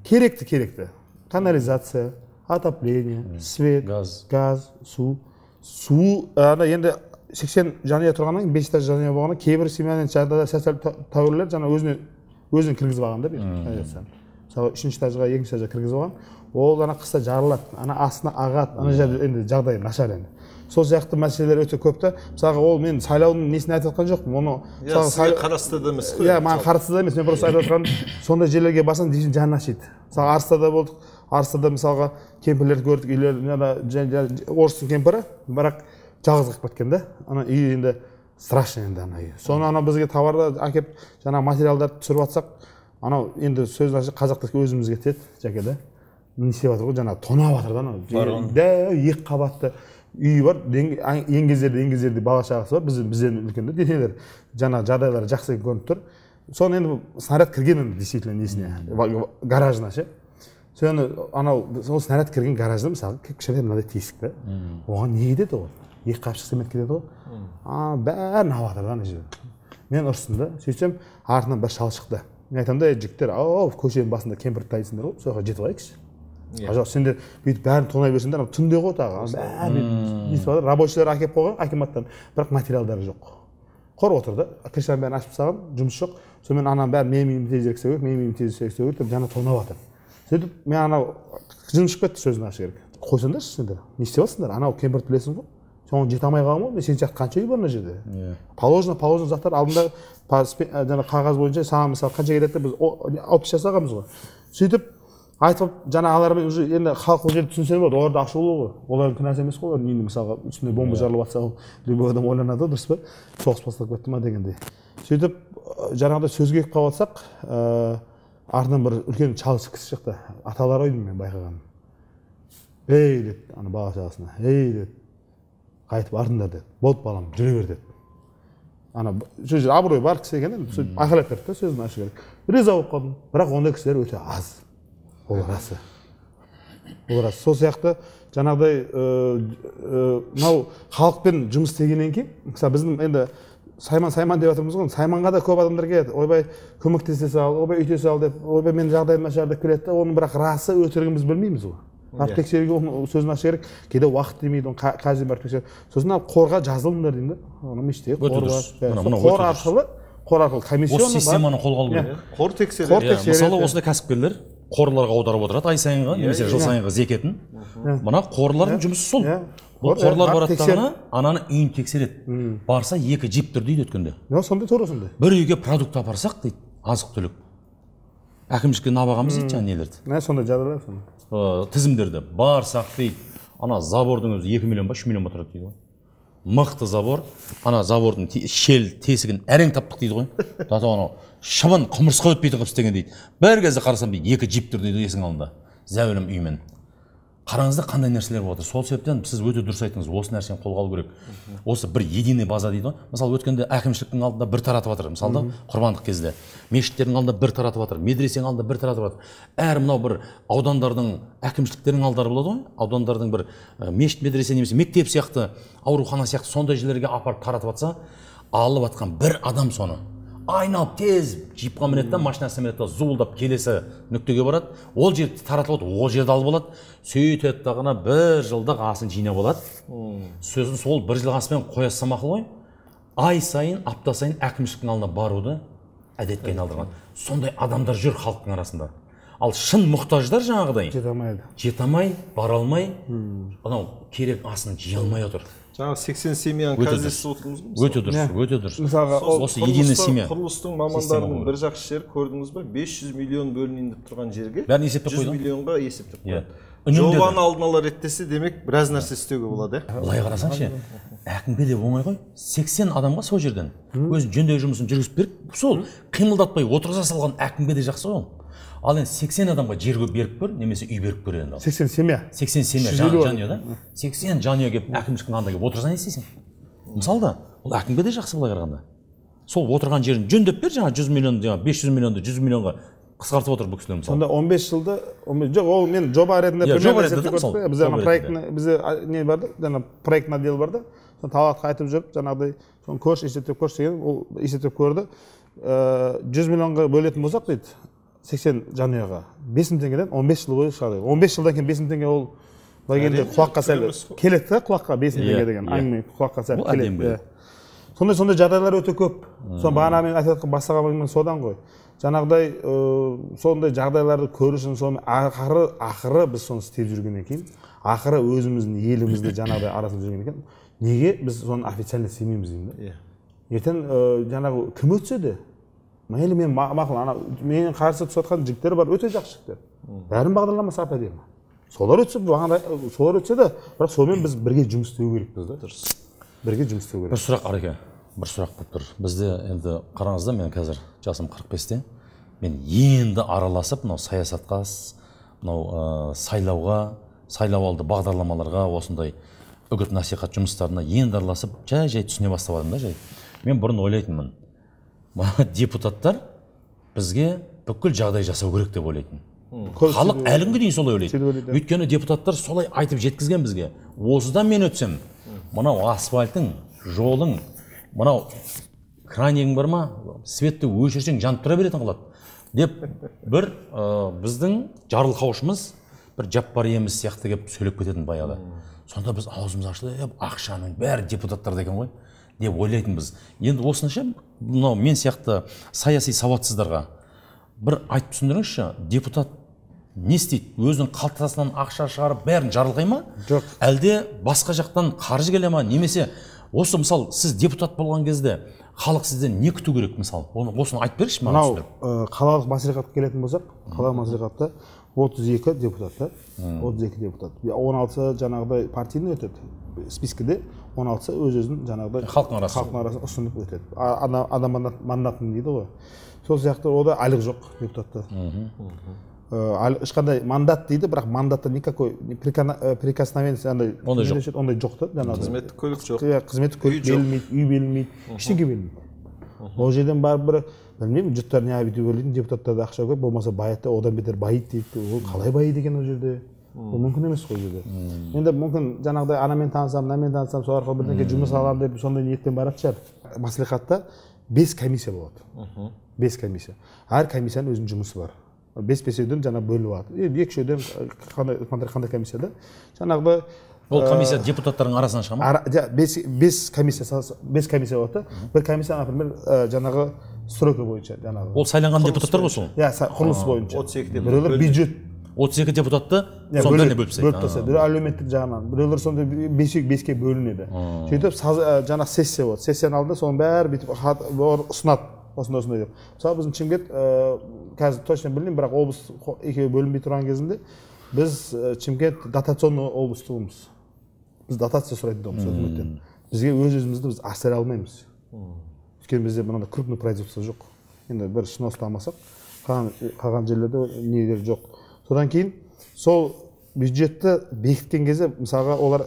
Керекті. Канализация, отопление, свет, газ, су. Су, енді 80 жанұя тұрғаннан 5 этаж жанұя болғанда кейбір семьяның жағдайда социал тәуірлер жаңа өзін кіргізіп алған да. Мысалы 3-ші этажға, 2-ші этажға кіргізіп алған. Ол қыста жарылады, астына ағады, енді жағдай нашар енді. Сол сияқты мәселелер өте көп та. Мысалға ол мен сайлаудың несін айтып жатқан жоқпын. Оны сізге қарасты да емес қой. Маған қарасты да емес. Мен просто айтып жатқан сондай жерлерге барсаң дейсің жаның ашиды. Мысалы Арыстада болдық. Арыстада мысалға кемпірлерді көрдік, үйлер орыстың кемпірі, бірақ жалғыз қалып кеткен да. Ана үй енді страшно енді ана үй. Соны ана бізге товарды әкеп, жаңа материалдарды түсіріп жатсақ, анау енді сөзін ашып қазақтікі өзімізге кетеді, жәке да. Не істеп жатыр ғой, жаңа тонап жатыр да анау. Екі қабатты үй бар, еңгезерде бала шағасы бар, бізден үлкенде денелер, жаңа жағдайлары жақсы көрініп тұр. Соны енді снаряд кірген действительно несіне, гаражына ше. Соны анау сол снаряд кірген гаражда мысалы кішкентай мынадай тесік та. Оған не кетеді ол? Екі қапшық цемент кетеді ғой. Бәрін алып жатыр да ана жерде. Мен ұрыстым да, сөйтсем артынан бір шал шықты. Мен айтамын да, жігіттер, көшенің басында кемпірді тайсыңдар ғой, сояққа жетіп алайықшы. Жоқ, сендер бүйтіп бәрін тонай берсеңдер, түнде ғой тағы. Бәрін рабочилар әкеп қойған, акиматтан, бірақ материалдары жоқ. Қор отырды, крышаның бәрін ашып тастаған, жұмыс жоқ. Сонымен анам бәрін меймейім тезірек істеу керек деп жаңа тонап жатыр. Сөйтіп, мен анау жыным шығып кетті сөзін ашу керек. Қойсаңдаршы сендер, не істеп жатсыңдар? Анау кемпірді білесің ғой. Соған жете алмай қалған ғой, мен сен сияқты қанша үй бар мына жерде. Положено заттар алдында қағаз бойынша саған мысалы қанша кетеді біз алып жасағанбыз ғой. Сөйтіп айтып жаңа алармен уже енді халық ол жерді түсінсе болады, оларды ашулы ғой. Олардың күнәсі емес қой, енді мысалға үстінде бомба жарылып жатса, любой адам ойланады, дұрыс па? Соғыс басталып кетті ма дегендей. Сөйтіп жаңағыдай сөзге келіп қалып жатсақ, артынан бір үлкен шал кісі шықты. Аталар ойдым мен байқағаным. Ей деді, ана бала шағасына, ей деді, қайтып артыңдар деді, болды балам, жүре бер деді. Ана сөз абырой бар кісі екен, айқайлап берді да сөзін ашу керек. Риза болып қалдым, бірақ ондай кісілер өте аз. Ол расы. Сол сияқты жаңағыдай мынау халықпен жұмыс істегеннен кейін, мысалы біздің енді Сайман деп жатырмыз ғой, Сайманға да көп адамдар келеді, ойбай көмектесе сал, ойбай үйте сал деп, ойбай менің жағдайым нашар деп келеді де, оның бірақ расы өтірігін біз білмейміз ғой. Барып тексеруге оның сөзін ашу керек, кейде уақыт демейді, оны қай барып тексеру. Сосын қорға жазылыңдар деймін да, оны мешітте қор арқылы комиссияны бар. Осы системаны қолға алу керек. Қор тексереді. Мысалы осындай кәсіпкерлер қорларға аударып отырады ай сайынғы немесе жыл сайынғы зекетін. Мына қорлардың жұмысы сол. Бұл қорлар бараттағына ананы үйін тексереді. Барса 2 джип тұр дейді өткенде. Сондай тура сондай. Бір үйге продукт апарсақ дейді, азық түлік. Әкімшілікке набағамыз дейді жаңа нелерді. Сондай жағдайлар сондай. Тізімдерді барсақ дейді, ана забордың өзі 2 миллион ба 3 миллион ба тұрады дейді ғой. Мықты забор, ана забордың шел тесігін әрең таптық дейді ғой. Дата анау шыбын құмырсқа өтпейді қып істеген дейді. Бір кезде қарасам дейді 2 джип тұр дейді есің алдында. Зәулім үймен. Қараңызда қандай нәрселер болады. Сол себептен сіз өте дұрыс айттыңыз, осы нәрсені қолға алу керек. Осы бір единый база дейді ғой. Мысалы өткенде әкімшіліктің алдында бір таратып жатыр. Мысалы құрбандық кезде мешіттердің алдында бір таратып жатыр, медресенің алдында бір таратып жатыр. Әр мынау бір аудандардың әкімшіліктерінің алдары болады ғой. Аудандардың бір мешіт, медресе немесе мектеп сияқты, аурухана сияқты сондай жерлерге апарып таратып жатса, алып жатқан бір адам соны айналып тез джипқа мінеді да, машинасына мінеді да, зуылдап келесі нүктеге барады. Ол жерді таратылып отыр, ол жерді алып алады. Сөйтеді дағына 1 жылдық асын жинап алады. Сөзін сол 1 жылдық асымен қоя салмақы ғой. Ай сайын, апта сайын әкімшіліктің алдына баруды әдетке айналдырған. Сондай адамдар жүр халықтың арасында. Ал шын мұқтаждар жаңағыдай. Жете алмай, бара алмай, анау керек асын жия алмай отыр. жаңа 80 семьяны қазір естіп отырмыз ғой. Өте дұрыс, өте дұрыс. Мысалға осы единый семья. Құрылыстың мамандарының бір жақсы жері көрдіңіз бе? 500 миллион бөлінейін деп тұрған жерге бәрін есептеп қойды. 100 миллионға есептеп қойды. Жобаны алдын ала реттесе, демек біраз нәрсе істеуге болады. Былай қарасаңшы, әкімге де оңай ғой. 80 адамға сол жерден өзі жөндеу жұмысын жүргізіп беріп, сол қимылдатпай отырғыза салған әкімге де жақсы ғой. Ал енді 80 адамға жер беріп көр, немесе үй беріп көр енді. 80 семья. 80 семья жанұя да. 80 жанұя келіп әкімшіліктің алдына келіп отырса не істейсің? Мысалы да, ол әкімге де жақсы былай қарағанда. Сол отырған жерін жөндеп бер, жаңа 100 миллион, жаңа 500 миллионды 100 миллионға қысқартып отыр бұл кісілер мысалы. Сонда 15 жылда, жоқ, ол мен жоба ретінде біз ана проектны, бізде не бар да, жаңа проектный отдел бар да. Соны Талғатқа айтып жүріп, жаңағыдай соны көрші есептеп көрші деген, ол есептеп көрді. 100 миллионға бөлетін болсақ дейді, 80 жанұяға 5 мың теңгеден 15 жыл бойы шығады. 15 жылдан кейін 5 мың теңге ол былай келгенде құлаққа сәл келеді да, құлаққа 5 мың теңге деген әңгіме құлаққа сәл келеді. Сондай жағдайлар өте көп. Соны бағана мен айтып жатқан бастағаным содан ғой. Жаңағыдай сондай жағдайларды көру үшін соны ақыры біз соны істеп жүргеннен кейін, ақыры өзіміздің елімізде жаңағыдай арасында жүргеннен кейін, неге біз соны официально істемейміз деймін да. Ертең жаңағы кім өтсе де, мейлі мен мақұл, менен қарсы түсіп жатқан жігіттер бар, өте жақсы жігіттер. Бәрін бағдарламасы әдемі. Солар өтсе де, бірақ сонымен біз бірге жұмыс істеу керекпіз да. Дұрыс. Бірге жұмыс істеу керек. Бір сұрақ Ареке, бір сұрақ болып тұр. Бізде енді қараңызда, мен қазір жасым 45-те. Мен енді араласып, мынау саясатқа, мынау сайлауға, сайлау алды бағдарламаларға, осындай үгіт насихат жұмыстарына енді араласып, жай түсіне бастадым да, жай. Мен бұрын ойлайтынмын. Депутаттар бізге бүкіл жағдай жасау керек деп ойлайтын. Халық әлі күнге дейін солай ойлайды. Өйткені депутаттар солай айтып жеткізген бізге. Осыдан мен өтсем, мынау асфальтың, жолың, мынау кранигің бар ма, светті өшірсең жанып тұра беретін қылады. Деп бір біздің жарылқаушымыз бір жаппар еміз сияқты кеп сөйлеп кететін баяғы. Сонда біз аузымыз ашылып, ақшаның бәрі депутаттарда екен ғой деп ойлайтынбыз. Енді осынша мынау мен сияқты саяси сауатсыздарға бір айтып түсіндіріңізші, депутат не істейді? Өзінің қалтасынан ақша шығарып бәрін жарылқай ма? Жоқ. Әлде басқа жақтан қаржы келе ма? Немесе осы мысалы сіз депутат болған кезде халық сізден не күту керек мысалы? Осыны айтып беріңізші маған түсіндіріп. Мынау қалалық мәслихатқа келетін болсақ, қалалық мәслихатта 32 депутат, 32 депутат. 16 жаңағыдай партияны өтеді. Спискіде 16 өз-өзін жаңағыдай халықтың арасында ұсынып өтеді. Адам мандатын дейді ғой. Сол сияқты ода айлық жоқ депутатта. Ешқандай мандат дейді, бірақ мандатта никакой прикосновенция ондай жоқ та. Қызметтік көлік жоқ. Қызметтік көлік берілмейді, үй берілмейді, ештеңе берілмейді. Ол жерден барып бір білмеймін, жұрттар не бүйтіп ойлайтын, депутаттарда ақша көп, болмаса байытты, одан бетер байиды дейді. Ол қалай байиды екен ол жерде? Ол мүмкін емес қой жерде. Енді мүмкін жаңағыдай анамен танысам, мынамен танысам, сол арқылы бірдеңе жұмыс аламын деп сондай ниетпен баратын шығар. Мәслихатта 5 комиссия болады. 5 комиссия. Әр комиссияның өзінің жұмысы бар. 5-5-ден жаңа бөлініп алады. 2-3-ден қандай комиссияда жаңағыдай ол комиссия депутаттардың арасынан шыға ма? 5 комиссия болады. Bir комиссия, например, жаңағы стройка бойынша жаңағы. Ол сайланған депутаттар ғой сол? Иә, құрылыс бойынша. Біреулер бюджет 32 депутатты сонда не бөліп тастайды. Біреу әлеуметтік жағынан, біреулер сонда 5-5-ке бөлінеді. Сөйтіп жаңағы сессия болады. Сессияның алдында соның бәрі бүйтіп ұсынады. Осындай деп. Мысалы біздің Шымкент қазір точно білмеймін, бірақ облыс екеуі бөлінбей тұрған кезінде біз Шымкент дотационный облыстығымыз. Біз дотация сұрайтындығымыз өкіметтен. Бізге өз-өзімізді біз асыра алмаймыз. Өйткені бізде мынандай крупный производство жоқ. Енді бір шыны ұстамасақ, қалған жерлерде нелер жоқ. Содан кейін сол бюджетті бекіткен кезде мысалға олар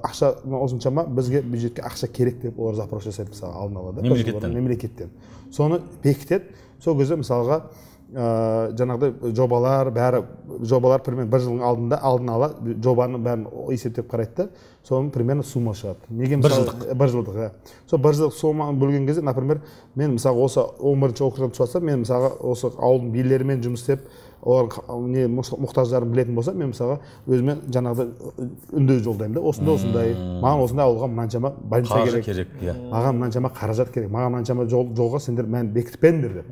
ақша осыншама бізге бюджетке ақша керек деп олар запрос жасайды мысалы алдын ала да мемлекеттен. Соны бекітеді. Сол кезде мысалға жаңағыдай жобалар примерно бір жылдың алдын ала жобаны бәрін есептеп қарайды да, соның примерно сумма шығады. Неге мысалы бір жылдық. Сол бір жылдық сумманы бөлген кезде, например, мен мысалы осы 11-ші округтан түсіп жатсам, мен мысалға осы ауылдың билерімен жұмыс істеп, олар не мұқтаждарын білетін болса, мен мысалға өзіме жаңағыда үндеу жолдаймын да, осындай, маған осындай ауылға мынаншама больница керек, маған мынаншама қаражат керек, маған мынаншама жолға сендер мән бекітіп беріңдер деп.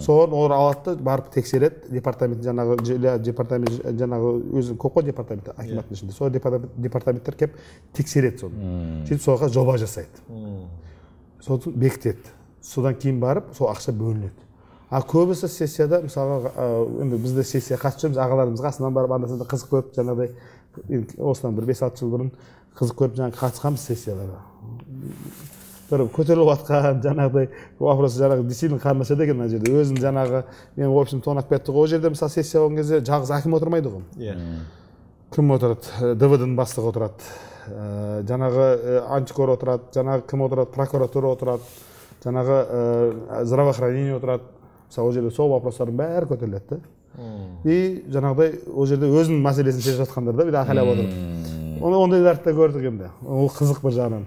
Соған олар алады да барып тексереді, департамент жаңағы өзі көп қой департамент акиматтың ішінде, сол департаменттер келіп тексереді соны, сөйтіп соға жоба жасайды, сосын бекітеді, содан кейін барып сол ақша бөлінеді. А көбісі сессияда, мысалға, бізде сессия қатысып жүрміз, ағаларымыз қасынан барып, анда-санда қызық көріп, жаңағыдай, осыдан бір 5-6 жыл бұрын қызық көріп, жаңағы қатысқанбыз сессияларға. Бір көтеріліп жатқан, жаңағыдай, вопросы жаңағы действительно қарнашада екен мына жерде. Өзім жаңағы, мен в общем тонап кетті ғой, ол жерде мысалы сессия болған кезде жалғыз әкім отырмайды ғой. Кім отырады? ДВД-ның бастығы отырады. Жаңағы антикор отырады, жаңағы кім отырады? Прокуратура отырады. Жаңағы здравоохранение отырады. Мысалы, ол жерде сол вопростардың бәрі көтеріледі. И жаңағыдай, ол жерде өзінің мәселесін шешіп жатқандар да, бір ақайлап отырып. Ондайларды да көрдік енді. Ол қызық бір жағынан.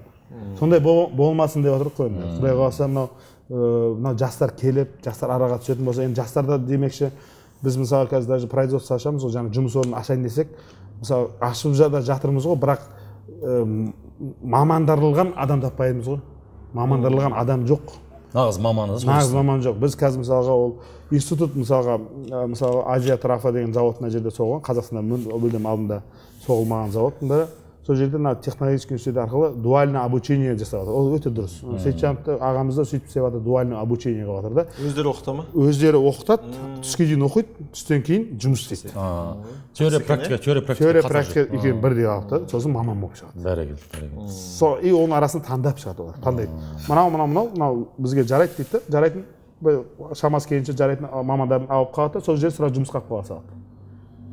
Сондай болмасын деп отырдық қой енді. Құдай қаласа мынау жастар келіп, жастар араға түсетін болса, енді жастарда демекші, біз мысалы қазір даже производство ашамыз ғой, жаңағы жұмыс орнын ашайын десек, мысалы ашып жатырмыз ғой, бірақ мамандырылған адам таппаймыз ғой. Мамандырылған адам жоқ. Нағыз маманыз. Нағыз маман жоқ. Біз қазір мысалға ол институт мысалға Азия Трафа деген завод мына жерде соғылған, Қазақстанда мүлдем алдында соғылмаған заводтың бірі. Сол жерде технологический институт арқылы дуальное обучение жасап жатыр. Ол өте дұрыс. Сейтжановты ағамызда сөйтіп істеп жатыр, дуальное обучение қылып жатыр да. Өздері оқыта ма? Өздері оқытады, түске дейін оқиды, түстен кейін жұмыс істейді. Теория практика екеуін бірдей алып та, сосын маман болып шығады. Бәрекелді. И оның арасын таңдап шығады олар, таңдайды. Мынау бізге жарайды дейді, жарайтын, шамасы келгенше жарайтын мамандарын алып қалады, сол жерде сразу жұмысқа қоя салады.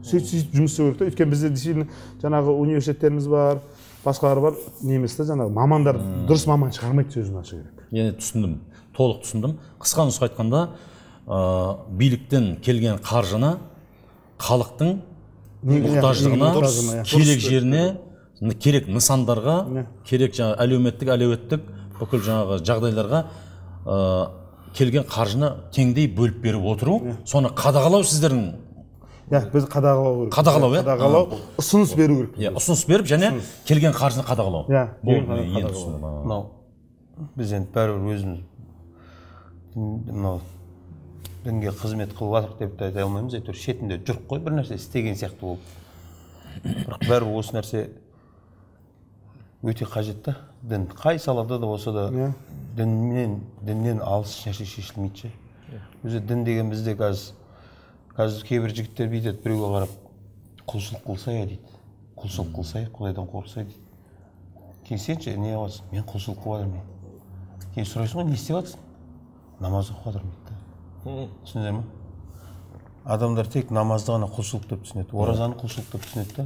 Сөйтіп жұмыс істеу керек та, өйткені бізде действительно жаңағы университеттеріміз бар, басқалар бар, неместе жаңағы мамандар дұрыс маман шығармайды сөзін ашу керек. Енді түсіндім, толық түсіндім. Қысқа нұсқа айтқанда, биліктен келген қаржыны халықтың мұқтаждығына, керек жеріне, керек нысандарға, керек жаңағы әлеуметтік, бүкіл жаңағы жағдайларға келген қаржыны теңдей бөліп беріп отыру, соны қадағалау сіздердің. Біз қадағалау керек. Қадағалау, ұсыныс беру керек. Ұсыныс беріп, және келген қаржыны қадағалау. Біз енді бәрібір өзіміз дінге қызмет қылып жатырық деп айта алмаймыз, әйтеуір шетінде жүріп қой, бір нәрсе істеген сияқты болып. Бірақ бәрібір осы нәрсе өте қажет та. Дін қай салада да болса да діннен алыс нәрсе шешілмейді. Өзі дін деген бізде қазір кейбір жігіттер бүйтеді, біреуге қарап құлшылық қылсай дейді. Құлшылық қылсай, Құдайдан қорықсай дейді. Кейін сенші не қыласың? Мен құлшылық қылып жатырмын. Кейін сұрайсың ғой, не істеп жатырсың? Намаз оқып жатырмын дейді. Түсіндіңдер ме? Адамдар тек намазды ғана құлшылық деп түсінеді, оразаны құлшылық деп түсінеді да.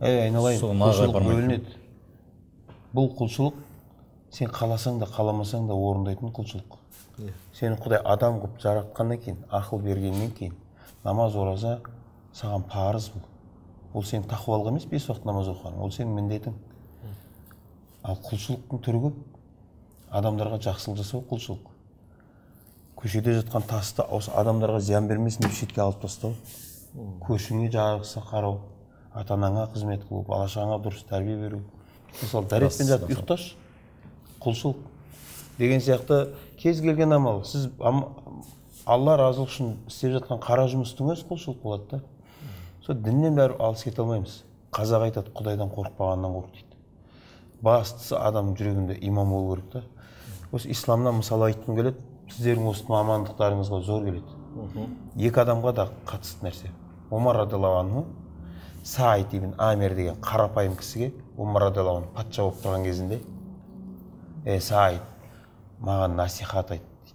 Айналайын, құлшылық бөлінеді. Бұл құлшылық сен қаласаң да қаламасаң да орындайтын құлшылық. Сені Құдай адам қылып жаратқаннан кейін, ақыл бергеннен кейін, намаз ораза саған парыз бұл. Ол сен тақуалығы емес 5 уақыт намаз оқығаның, ол сенің міндетің. Ал құлшылықтың түрі көп. Адамдарға жақсылық жасау құлшылық. Көшеде жатқан тасты осы адамдарға зиян бермесін деп шетке алып тастау. Көршіңе жарықса қарау, ата-анаңа қызмет қылу, бала-шағаңа дұрыс тәрбие беру. Мысалы, дәретпен жатып ұйықташы, құлшылық деген сияқты кез келген амал. Сіз Алла разылық үшін істеп жатқан қара жұмыстың өзі құлшылық болады да. Сол діннен бәрі алыс кете алмаймыз. Қазақ айтады, Құдайдан қорықпағаннан қорық дейді. Бастысы адамның жүрегінде иман болу керек та. Осы исламнан мысал айтқым келеді, сіздердің осы мамандықтарыңызға зор келеді. Екі адамға да қатысты нәрсе. Омар радиаллаху анху Саид ибн Амир деген қарапайым кісіге Омар радиаллаху анху патша болып тұрған кезінде, Саид, маған насихат айт дейді.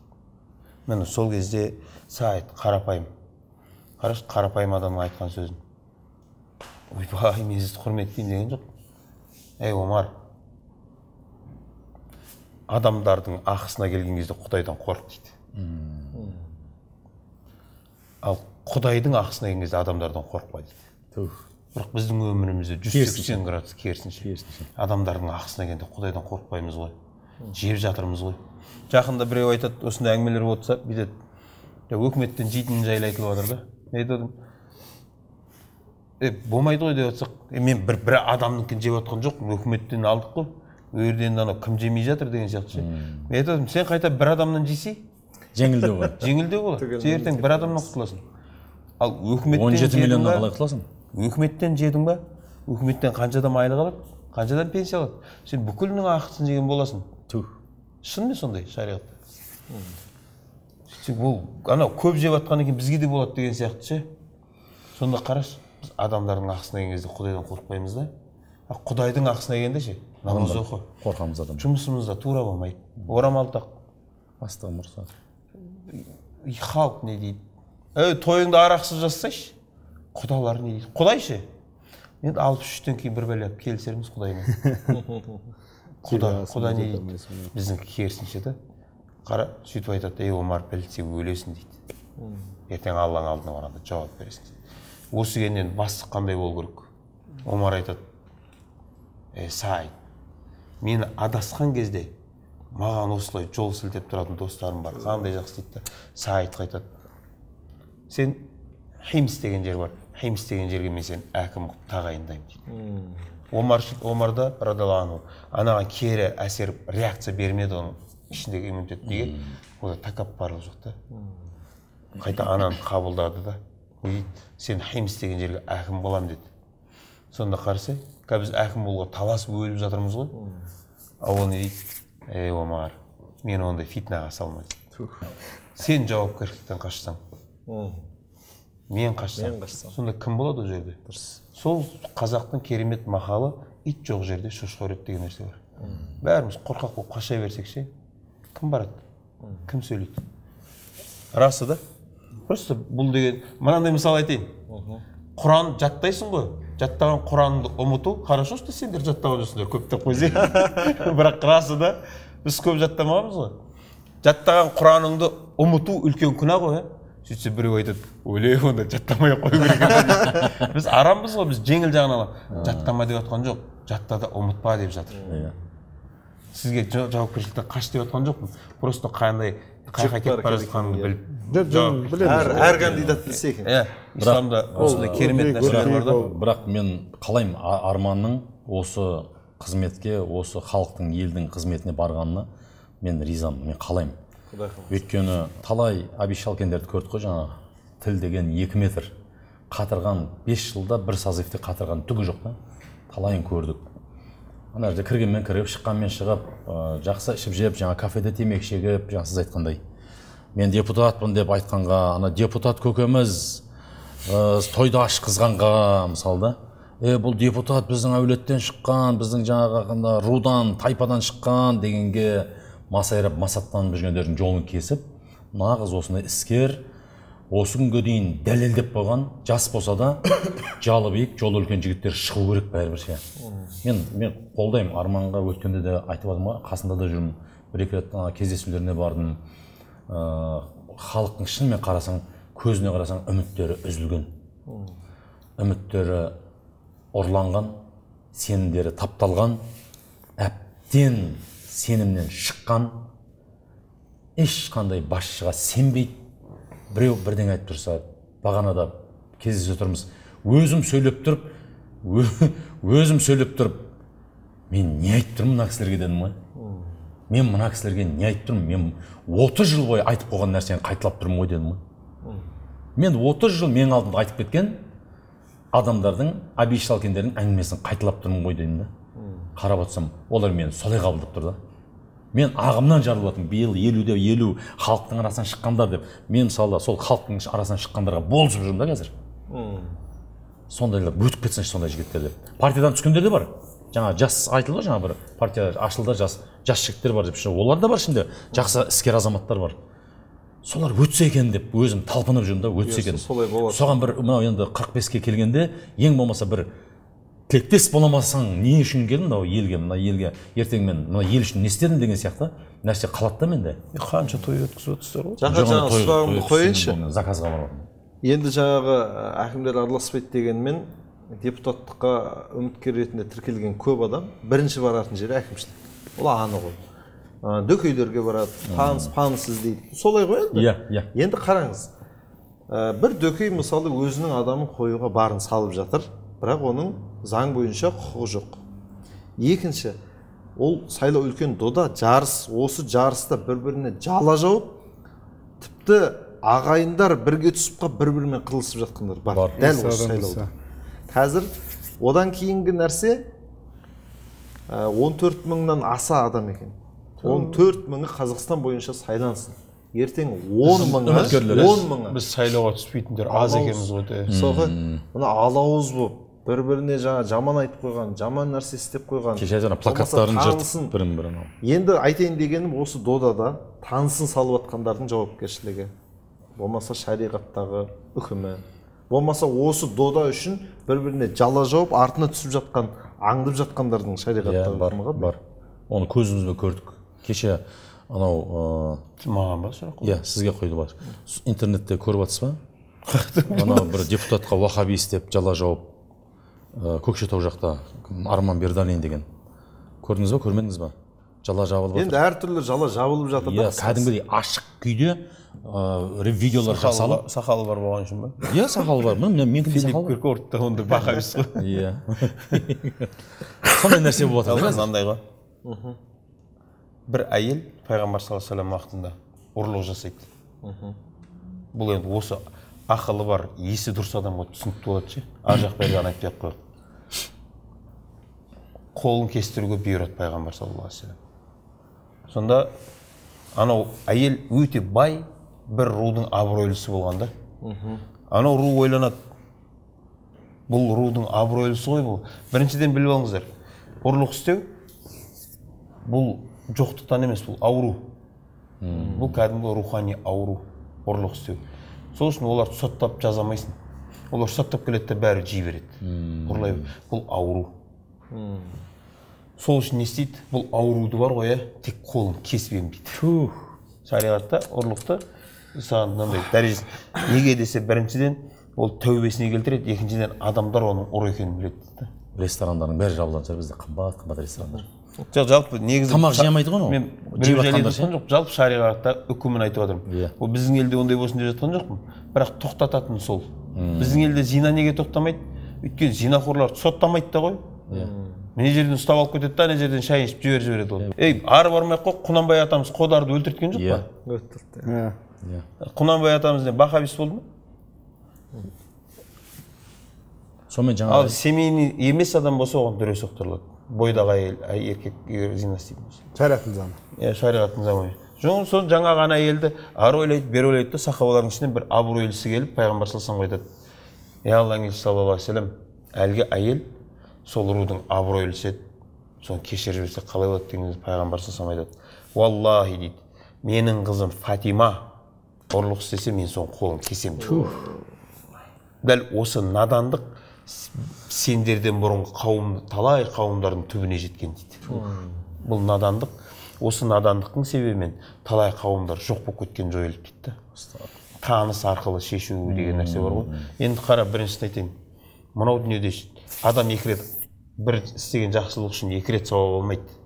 Міне сол кезде Саид қарапайым. Қарашы, қарапайым адамның айтқан сөзін. Ойбай, мен сізді құрметтеймін деген жоқ. Омар, адамдардың ақысына келген кезде Құдайдан қорық дейді. Ал Құдайдың ақысына келген кезде адамдардан қорықпа дейді. Бірақ біздің өмірімізде 180 градус керісінше. Адамдардың ақысына келгенде Құдайдан қорықпаймыз ғой. Жеп жатырмыз ғой. Жақында біреу айтады, осындай әңгімелер отырса, бүйтеді. Өкіметтен жейтін жайлы айтылып жатыр да. айтып болмайды ғой деп жатсақ, мен бір адамныкін жеп жатқан жоқпын, өкіметтен алдық қой. Ол жерден анау кім жемей жатыр деген сияқты ше. Мен айтып сен қайта бір адамнан жесей, жеңілдеу болады. Жеңілдеу болады. Сен ертең бір адамнан құтыласың. Ал өкіметтен 17 миллионнан қалай құтыласың? Өкіметтен жедің ба? Өкіметтен қаншадан айлық алады? Қаншадан пенсия алады? Сен бүкілінің ақысын жеген боласың. Шынымен сондай шариғатта. Ол анау көп жеп жатқан екен бізге де болады деген сияқты ше. Сонда қарашы, біз адамдардың ақысына келген кезде Құдайдан қорықпаймыз да. Құдайдың ақысына келгенде ше, намаз оқы. Қорқамыз адам. Жұмысымызда тура болмайды. Орамал тақ. Бастығым ұрса. Халық не дейді? Тойыңды арақсыз жасасайшы. Құдалар не дейді? Құдай ше. Енді 63-тен кейін бір бәле келісерміз Құдаймен. Құда не дейді? Біздің керісінше да. Қара, сөйтіп айтады, Омар білсе өлесің дейді. Ертең Алланың алдына барғанда жауап бересің. Осы кеннен бастық қандай болу керек? Омар айтады, Саид, мені адасқан кезде маған осылай жол сілтеп тұратын достарым бар. Қандай жақсы дейді. Саид айтады, сен Химс деген жер бар. Химс деген жерге мен сен әкім қылып тағайындаймын дейді. Омарда радиаллаху анаған кері әсер реакция бермеді оның ішіндегі иммунитет неге? Ода тәкаппарлық жоқ та. Қайта ананы қабылдады да. Сен Химс деген жерге әкім болам деді. Сонда қарсы, біз әкім болуға таласып өліп жатырмыз ғой. Ал ол не дейді? Омар, мен ондай фитнаға салмайды. Сен жауапкершіліктен қашсаң. Мен қашсам. Сонда кім болады ол жерде? Сол қазақтың керемет мақалы ит жоқ жерде шошқа үреді деген нәрсе бар. Бәріміз қорқақ болып қаша берсек ше, кім барады? Кім сөйлейді? Расы да? Просто бұл деген, мынандай мысал айтайын. Құран жаттайсың ғой. Жаттаған Құранды ұмыту, хорошо, что сендер жаттаған жоқсыңдар, көп деп қойсай. Бірақ расы да, біз көп жаттамағанбыз ғой. Жаттаған Құраныңды ұмыту үлкен күнә ғой. Сөйтсе біреу айтады, өлей онда жаттамай қою керек. Біз арамбыз ғой, біз жеңіл жағын аламыз. Жаттама деп жатқан жоқ, жатта да ұмытпа деп жатыр. Сізге жауапкершіліктен қаш деп жатқан жоқпын. Просто қандай қайқа кетіп бара жатқанын біліп. Әр кандидат білсе екен. Исламда осындай керемет нәрселер бар да. Бірақ мен қалаймын Арманның осы қызметке, осы халықтың, елдің қызметіне барғанына мен ризамын, мен қалаймын. Өйткені талай обещалкендерді көрдік қой жаңағы. Тіл деген 2 метр. Қатырған 5 жылда бір сазывте қатырған түгі жоқ та. Талайын көрдік. Ана жерде кіргенмен кіріп, шыққанмен шығып, жақсы ішіп жеп, жаңа кафеде темекі шегіп, жаңа сіз айтқандай. Мен депутатпын деп айтқанға, ана депутат көкеміз тойды ашқызғанға, мысалы да. Бұл депутат біздің әулеттен шыққан, біздің жаңағы рудан, тайпадан шыққан дегенге масайрап, масаттанып жүргендердің жолын кесіп, нағыз осындай іскер, осы күнге дейін дәлелдеп қойған, жас болса да, жалы биік, жолы үлкен жігіттер шығу керек бәрібір ше. Мен қолдаймын, Арманға өткенде де айтып жатырмын ғой, қасында да жүрмін, бір-екі рет кездесулеріне бардым. Халықтың шынымен қарасаң, көзіне қарасаң, үміттері үзілген. Үміттері ұрланған, сенімдері тапталған, әбден сенімнен шыққан, ешқандай басшыға сенбейді. Біреу бірден айтып тұрса, бағанада кездесе тұрмыз. Өзім сөйлеп тұрып, мен не айтып тұрмын мына кісілерге дедім ғой. Мен мына кісілерге не айтып тұрмын? Мен 30 жыл бойы айтып қойған нәрсені қайталап тұрмын ғой дедім ғой. Мен 30 жыл мен алдымда айтып кеткен адамдардың, обещалкендердің әңгімесін қайталап тұрмын ғой дедім да. Қарап отырсам, олар мені солай қабылдап тұр да. Мен ағымнан жарылып жатырмын, биыл 50-де 50 халықтың арасынан шыққандар деп. Мен мысалы сол халықтың арасынан шыққандарға болысып жүрмін да қазір. Сондайлар өтіп кетсінші сондай жігіттер деп. Партиядан түскендер де бар. Жаңа жас айтылды, жаңа бір партия ашылды, жас жігіттер бар деп. Олар да бар ішінде, жақсы іскер азаматтар бар. Солар өтсе екен деп өзім талпынып жүрмін да, өтсе екен. Соған бір енді 45-ке келгенде ең болмаса бір тілектес боламасаң не үшін келдім мына елге ертең мен мына ел үшін не істедім деген сияқты нәрсе қалады да менде. Қанша той өткізіп отырсыздар ғой? Жаңа сұрағымды қояйыншы. Заказға барамын. Енді жаңағы әкімдер араласпайды дегенмен депутаттыққа үміткер ретінде тіркелген көп адам бірінші баратын жері әкімшілік. Ол анық ғой. Дөкейлерге барады, таныс іздейді. Солай ғой енді. Иә. Енді қараңыз. бір дөкей мысалы өзінің адамын қоюға барын салып жатыр, бірақ оның заң бойынша құқығы жоқ. Екінші, ол сайлау үлкен дода, жарыс, осы жарыста бір-біріне жала жауып, тіпті ағайындар бірге түсіп қалып бір-бірімен қырылысып жатқандар бар. Дәл осы сайлауда. Қазір одан кейінгі нәрсе 14 мыңнан аса адам екен. 14 мыңы Қазақстан бойынша сайлансын. Ертең 10 мыңы біз сайлауға түспейтіндер аз екенбіз ғой. Соғы мына алауыз болып бір-біріне жаман айтып қойған, жаман нәрсе істеп қойған. Кеше жаңа плакаттарын жыртып бірін-бірін. Енді айтайын дегенім осы додада танысын салып жатқандардың жауапкершілігі. Болмаса шариғаттағы үкімі. Болмаса осы дода үшін бір-біріне жала жауып артына түсіп жатқан, аңдып жатқандардың шариғаттағы үкімі бар. Оны көзімізбен көрдік. Кеше анау маған ба сұрақ? Иә, сізге қойды бар. Интернетте көріп жатсыз ба? Анау бір депутатқа вахабист деп жала жауып Көкшетау жақта Арман Бердалин деген. Көрдіңіз ба, көрмедіңіз ба? Жала жабылып жатыр. Енді әртүрлі жала жабылып жатыр да. Иә, кәдімгідей ашық күйде видеолар жасалып. Сақалы бар болған үшін ба? Иә, сақалы бар. Мен Филипп Киркоровты онда вахабист қой. Иә. Сондай нәрсе болып жатыр. Мынандай ғой. Бір әйел пайғамбар саллаллаху алейхи ва саллям уақытында ұрлық жасайды. Бұл енді осы ақылы бар, есі дұрыс адамға түсінікті болады ше. Ар жақ бер жағын айтпай ақ қояйық. Қолын кестіруге бұйырады пайғамбар саллаллаху алейхи ва саллям. Сонда анау әйел өте бай бір рудың абыройлысы болғанда. Анау ру ойланады. Бұл рудың абыройлысы ғой бұл. Біріншіден біліп алыңыздар. Ұрлық істеу бұл жоқтықтан емес, бұл ауру. Бұл кәдімгі рухани ауру, ұрлық істеу. Сол үшін олар соттап жазамайсың. Олар соттап келеді де бәрі жей береді. Ұрлай. Бұл ауру. Сол үшін не істейді? Бұл ауруды бар ғой, тек қолын кеспеймін дейді. Шариғатта ұрлықты саған мынандай дәрежесі. Неге десе, біріншіден ол тәубесіне келтіреді, екіншіден адамдар оның ұр екенін біледі. Ресторандардың бәрі жабылған шығар, бізде қымбат ресторандар. Жалпы негізі тамақ жей алмайды ғой. Мен біреу жайлы айтқан жоқ, жалпы шариғатта үкімін айтып отырмын. Ол біздің елде ондай болсын деп жатқан жоқпын. Бірақ тоқтататын сол. Біздің елде зина неге тоқтамайды? Өйткені зинақорлар соттамайды да ғой. Мына жерден ұстап алып кетеді да, ана жерден шай ішіп жібереді ол. Ей, ары бармай қой, Құнанбай атамыз Қодарды өлтірткен жоқ па? Өлтірді. Құнанбай атамыз не вахабист болды ма? Сонымен жаңа ал семейный емес адам болса оған дүре соқтырылады. Бойдағы әйел, еркек зина істейді болса. Шариғаттың заңы. Иә, шариғаттың заңы. Соны жаңа ғана әйелді ары ойлайды, бері ойлайды да, сахабалардың ішінен бір абыройлысы келіп пайғамбар саллаллаху алейхи ва саллям айтады. Е Алланың елшісі саллаллаху алейхи ва саллям, әлгі әйел сол рудың абыройлысы еді. Соны кешіріп жіберсе қалай болады деген пайғамбар саллаллаху алейхи ва саллям айтады. Уаллахи дейді, менің қызым Фатима ұрлық істесе мен соның қолын кесемін. Дәл осы надандық сендерден бұрынғы қауым, талай қауымдардың түбіне жеткен дейді. Бұл надандық, осы надандықтың себебімен талай қауымдар жоқ болып кеткен, жойылып кетті. Таныс арқылы шешу деген нәрсе бар ғой. Енді қара, біріншісін айтайын. Мынау дүниеде адам екі рет бір істеген жақсылық үшін екі рет сауап алмайды,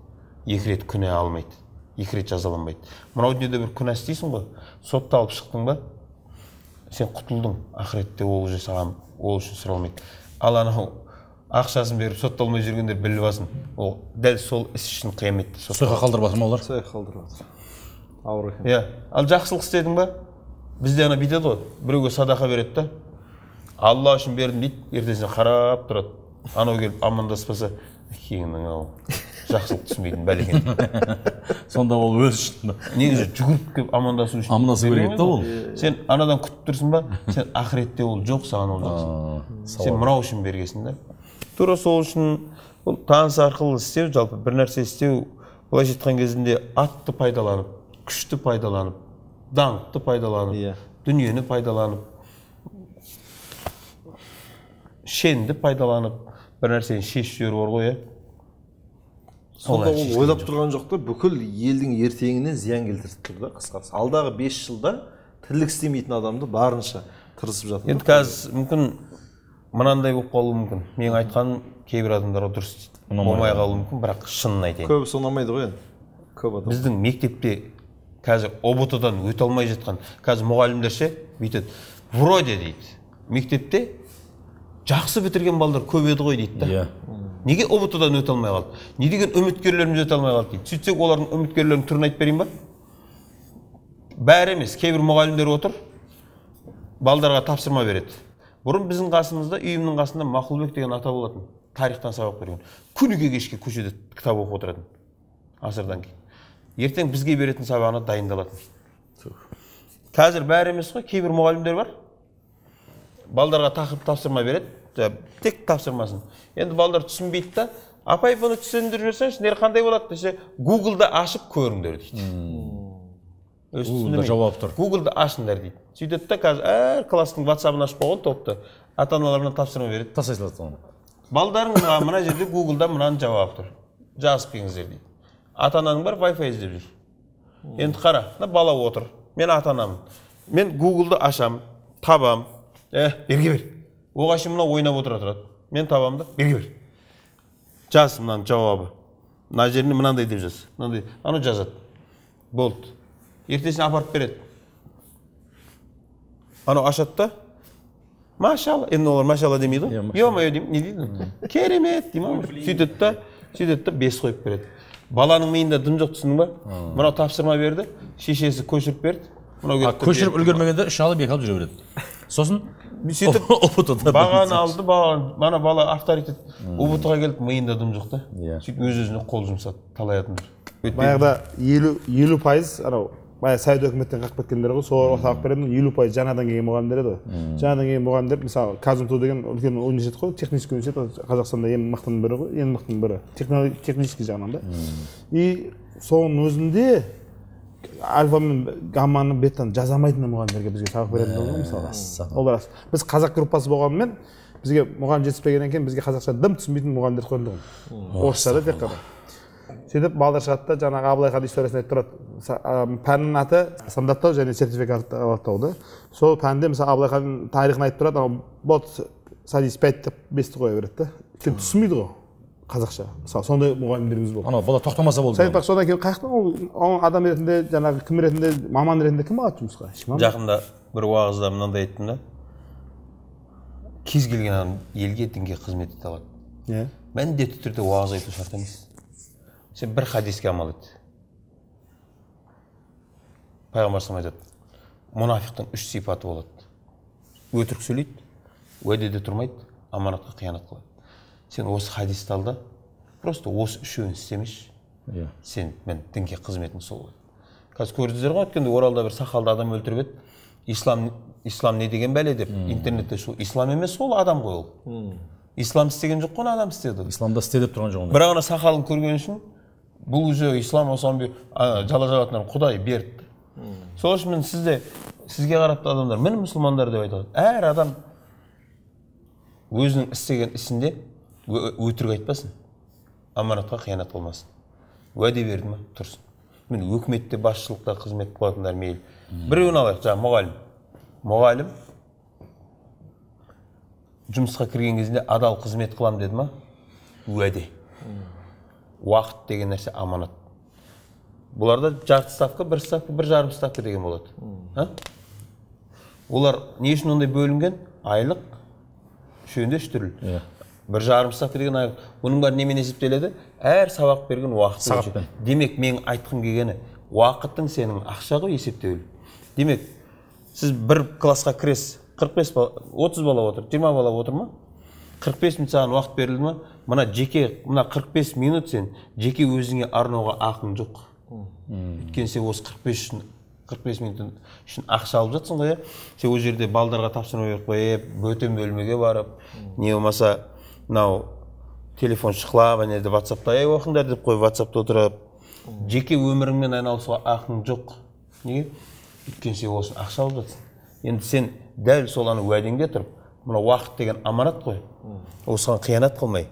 екі рет күнә алмайды, екі рет жазаланбайды. Мынау дүниеде бір күнә істейсің ғой, сотталып шықтың ба, сен құтылдың, ақыретте ол уже саған ол үшін сұралмайды. Ал анау ақшасын беріп сотталмай жүргендер біліп алсын, ол дәл сол іс үшін қияметте сойға қалдырып жатыр ма олар? Сойға қалдырып жатыр. Ауыр екен. Иә, ал жақсылық істедің ба? Бізде ана бүйтеді ғой, біреуге садақа береді да, Алла үшін бердім дейді, ертесіне қарап тұрады. Анау келіп амандаспаса, кеңінің ау, жақсылық түсінбейтін бәлекен. Сонда ол өз үшін. Негізі жүгіріп келіп амандасу үшін. Амандасу керек та ол. Сен анадан күтіп тұрсың ба? Сен ақыретте ол жоқ, саған ол жақсы. Сен мынау үшін бергесің да. Тура сол үшін ол таныс арқылы істеу, жалпы бір нәрсе істеу, былайша айтқан кезінде атты пайдаланып, күшті пайдаланып, даңқты пайдаланып, дүниені пайдаланып, шенді пайдаланып, бір нәрсені шешіп жіберу бар ғой. Сонда ол ойлап тұрған жоқ та, бүкіл елдің ертеңіне зиян келтіріп тұр да, қысқасы. Алдағы 5 жылда тірлік істемейтін адамды барынша тырысып жатыр. Енді қазір мүмкін мынандай болып қалуы мүмкін. Менің айтқаным кейбір адамдарға дұрыс болмай қалуы мүмкін, бірақ шынын айтайын. Көбісі ұнамайды ғой енді. Көп адам. Біздің мектепте қазір ОБТ-дан өте алмай жатқан, қазір мұғалімдер ше бүйтеді. вроде дейді мектепте жақсы бітірген балдар көп еді ғой дейді да. Неге ұбт-дан өте алмай қалды? Не деген үміткерлеріміз өте алмай қалды дейді. Сөйтсек олардың үміткерлерінің түрін айтып берейін ба? Бәрі емес, кейбір мұғалімдер отыр, балдарға тапсырма береді. Бұрын біздің қасымызда, үйімнің қасында Мақұлбек деген ата болатын, тарихтан сабақ берген. Күніге кешке көшеде кітап оқып отыратын. Асырдан кейін. Ертең бізге беретін сабағына дайындалатын. Қазір бәрі емес қой, кейбір мұғалімдер бар. Балдарға тақырып тапсырма береді, тек тапсырмасын. Енді балдар түсінбейді да, апай бұны түсіндіріп жүрсеңші, нер қандай болады десе, Google-да ашып көріңдер дейді. Google-да жауап тұр. Google-да ашыңдар дейді. Сөйтеді да қазір әр класстың WhatsApp-ын ашып қойған топты, ата-аналарына тапсырма береді. Тастай салады. Балдарыңызға мына жерде Google-да мынаны жауап тұр. Жазып келіңіздер дейді. Ата-ананың бар Wi-Fi іздеп жүр. Енді қара, бала отыр. Мен ата-анамын. Мен Google-ды ашам, табам. Берге бер. Оғашы мына ойнап отырады. Мен табам да, берге бер. Жаз мынаның жауабы. Мына жеріне мынандай деп жаз. Мынандай, аны жазады. Болды. Ертесіне апарып береді. Аны ашады да. Машалла. Енді олар машалла демейді ғой. Ё-моё деймін. Не дейді? Керемет деймін. Сөйтеді да 5 қойып береді. Баланың миында дым жоқ, түсіндің ба? Мынау тапсырма берді, шешесі көшіріп берді. Көшіріп үлгермегенде 3 алып 2 алып жүре береді. Сосын бағаны алды, бана бала авторитет ұбт-ға келіп, миында дым жоқ та. Сөйтіп өз-өзіне қол жұмсады, талай адамдар. Баяғыда 50% анау баяғы Совет өкіметтен қақып кеткендер ғой, сол сабақ береді, 50% жаңадан келген мұғалімдер еді ғой. Жаңадан келген мұғалімдер, мысалы Казмту деген үлкен университет қой, технический университет, Қазақстанда ең мықтының бірі ғой, ең мықтының бірі, технический жағынан да. И соның өзінде альфа мен гамманы беттан жаза алмайтын мұғалімдерге бізге сабақ беретін ғой, мысалы. Ол рас. Біз қазақ группасы болғанымен бізге мұғалім жетіспегеннен кейін бізге қазақша дым түсінбейтін мұғалімдер қойылды ғой. Орысшада тек қана. Сөйтіп балдар шығады да, жаңағы Абылай хан историясын айтып тұрады. Пәннің аты стандарттау және сертификат алаттау да. Сол пәнде мысалы Абылай хан тарихын айтып тұрады, бот садись 5 деп 5-ті қоя береді да. Өйткені түсінбейді ғой қазақша. Мысалы сондай мұғалімдеріміз болды. Анау бала тоқтамаса болды. Содан кейін қаяқтан ол адам ретінде, жаңағы кім ретінде, маман ретінде кім алады жұмысқа? Жақында бір уағызда мынандай айттым да. Кез келген адам елге, дінге қызмет ете алады. Міндетті түрде уағыз айту шарт емес. Сен бір хадиске амал ет. Пайғамбар салам айтады, мұнафиқтың 3 сипаты болады. Өтірік сөйлейді, уәдеде тұрмайды, аманатқа қиянат қылады. Сен осы хадисті ал да, просто осы үшеуін істемеші. Сен мен дінге қызметің сол болады. Қазір көрдіңіздер ғой, өткенде Оралда бір сақалды адам өлтіріп еді. Ислам не деген бәле деп интернетте шу. Ислам емес, ол адам ғой ол. Ислам істеген жоқ қой, адам істеді. Исламда істе деп тұрған жоқ. Бірақ ана сақалын көрген үшін бұл уже ислам осыған жала жабатындар Құдай берді. Сол үшін мен сізге қарапты адамдар, міне мұсылмандар деп айтады. Әр адам өзінің істеген ісінде өтірік айтпасын, аманатқа қиянат қылмасын. Уәде берді ма, тұрсын. Мен өкіметте басшылықта қызмет қылатындар мейлі. Біреуін алайық, жаңа мұғалім. Мұғалім жұмысқа кірген кезінде адал қызмет қылам деді ма? Уәде. Уақыт деген нәрсе аманат. Бұларда жарты ставка, бір ставка, бір жарым ставка деген болады. Олар не үшін ондай бөлінген? Айлық, үшеуінде 3 түрлі. Бір жарым ставка деген айлық. Бұның бар немен есептеледі? Әр сабақ берген уақыт. Демек, мен айтқым келгені, уақыттың сенің ақша ғой есептеулі. Демек, сіз бір классқа кіресіз, 45 бала, 30 бала отыр, 20 бала отыр ма? 45 минут саған уақыт берілді ма? Мына 45 минут сен жеке өзіңе арнауға ақың жоқ. Өйткені сен осы 45 минут үшін ақша алып жатсың ғой. Сен ол жерде балдарға тапсырма беріп қойып, бөтен бөлмеге барып, не болмаса мынау телефон шықлап, әнеде WhatsApp-та оқыңдар деп қойып, WhatsApp-та отырып, жеке өміріңмен айналысуға ақың жоқ. Неге? Өйткені сен осын ақша алып жатсың. Енді сен дәл сол аны уәдеңде тұрып, мына уақыт деген аманат қой. Осыған қиянат қылмай,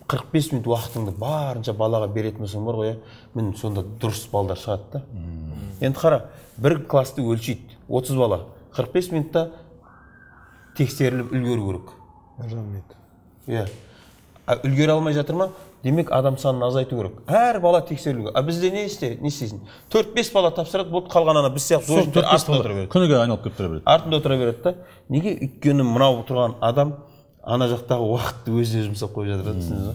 45 минут уақытыңды барынша балаға беретін болсаң бар ғой, мен сонда дұрыс балдар шығады да. Енді қара, бір класты өлшейді, 30 бала, 45 минутта тексеріліп үлгеру керек. Үлгере алмай жатыр ма? демек адам санын азайту керек. Әр бала тексерілуге. А бізде не істейсің? 4-5 бала тапсырады, болды қалған ана біз сияқты артында отыра береді. Күніге айналып кетіп тұра береді. Артында отыра береді да. Неге? Өйткені мынау тұрған адам ана жақтағы уақытты өзіне жұмсап қойып жатыр, түсінесіз бе?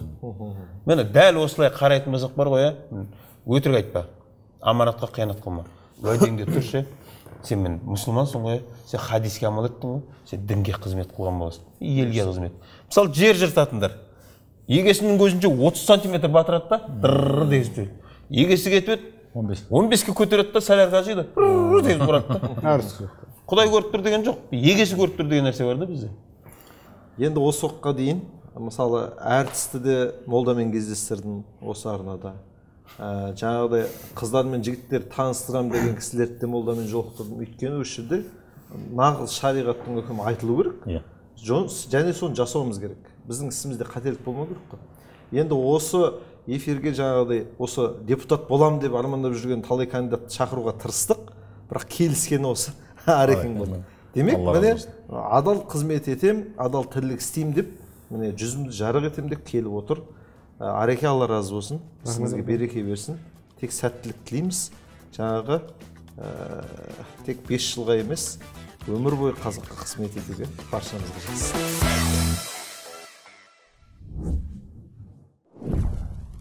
Міне дәл осылай қарайтын болсақ бар ғой, өтірік айтпа. Аманатқа қиянат қылма. Уәдеңде тұршы. Сен мен мұсылмансың ғой, сен хадиске амал еттің ғой, сен дінге қызмет қылған боласың, елге қызмет. Мысалы, жер жыртатындар. Егесінің көзінше 30 сантиметр батырады да, дырррр дегізіп жүреді. Егесі кетіп 15-ке көтереді да, солярка жиды, дырррр дегізіп ұрады да. Құдай көріп тұр деген жоқ, егесі көріп тұр деген нәрсе бар да бізде. Енді осы уақытқа дейін, мысалы, әртісті де молдамен кездестірдім осы арнада. Жаңағыдай қыздар мен жігіттер таныстырам деген кісілерді де молдамен жолықтырдым. Өйткені осы жерде нағыз шариғаттың үкімі айтылу керек. Және соны жасауымыз керек. Біздің ісімізде қателік болмау керек қой. Енді осы эфирге жаңағыдай осы депутат болам деп армандап жүрген талай кандидатты шақыруға тырыстық, бірақ келіскені осы Арекең болды. Демек, міне адал қызмет етем, адал тірлік істеймін деп, міне жүзімді жарық етем деп келіп отыр. Ареке, Алла разы болсын, сізге береке берсін. Тек сәттілік тілейміз. Жаңағы тек 5 жылға емес, өмір бойы қазаққа қызмет етуге баршаңызға жазсын.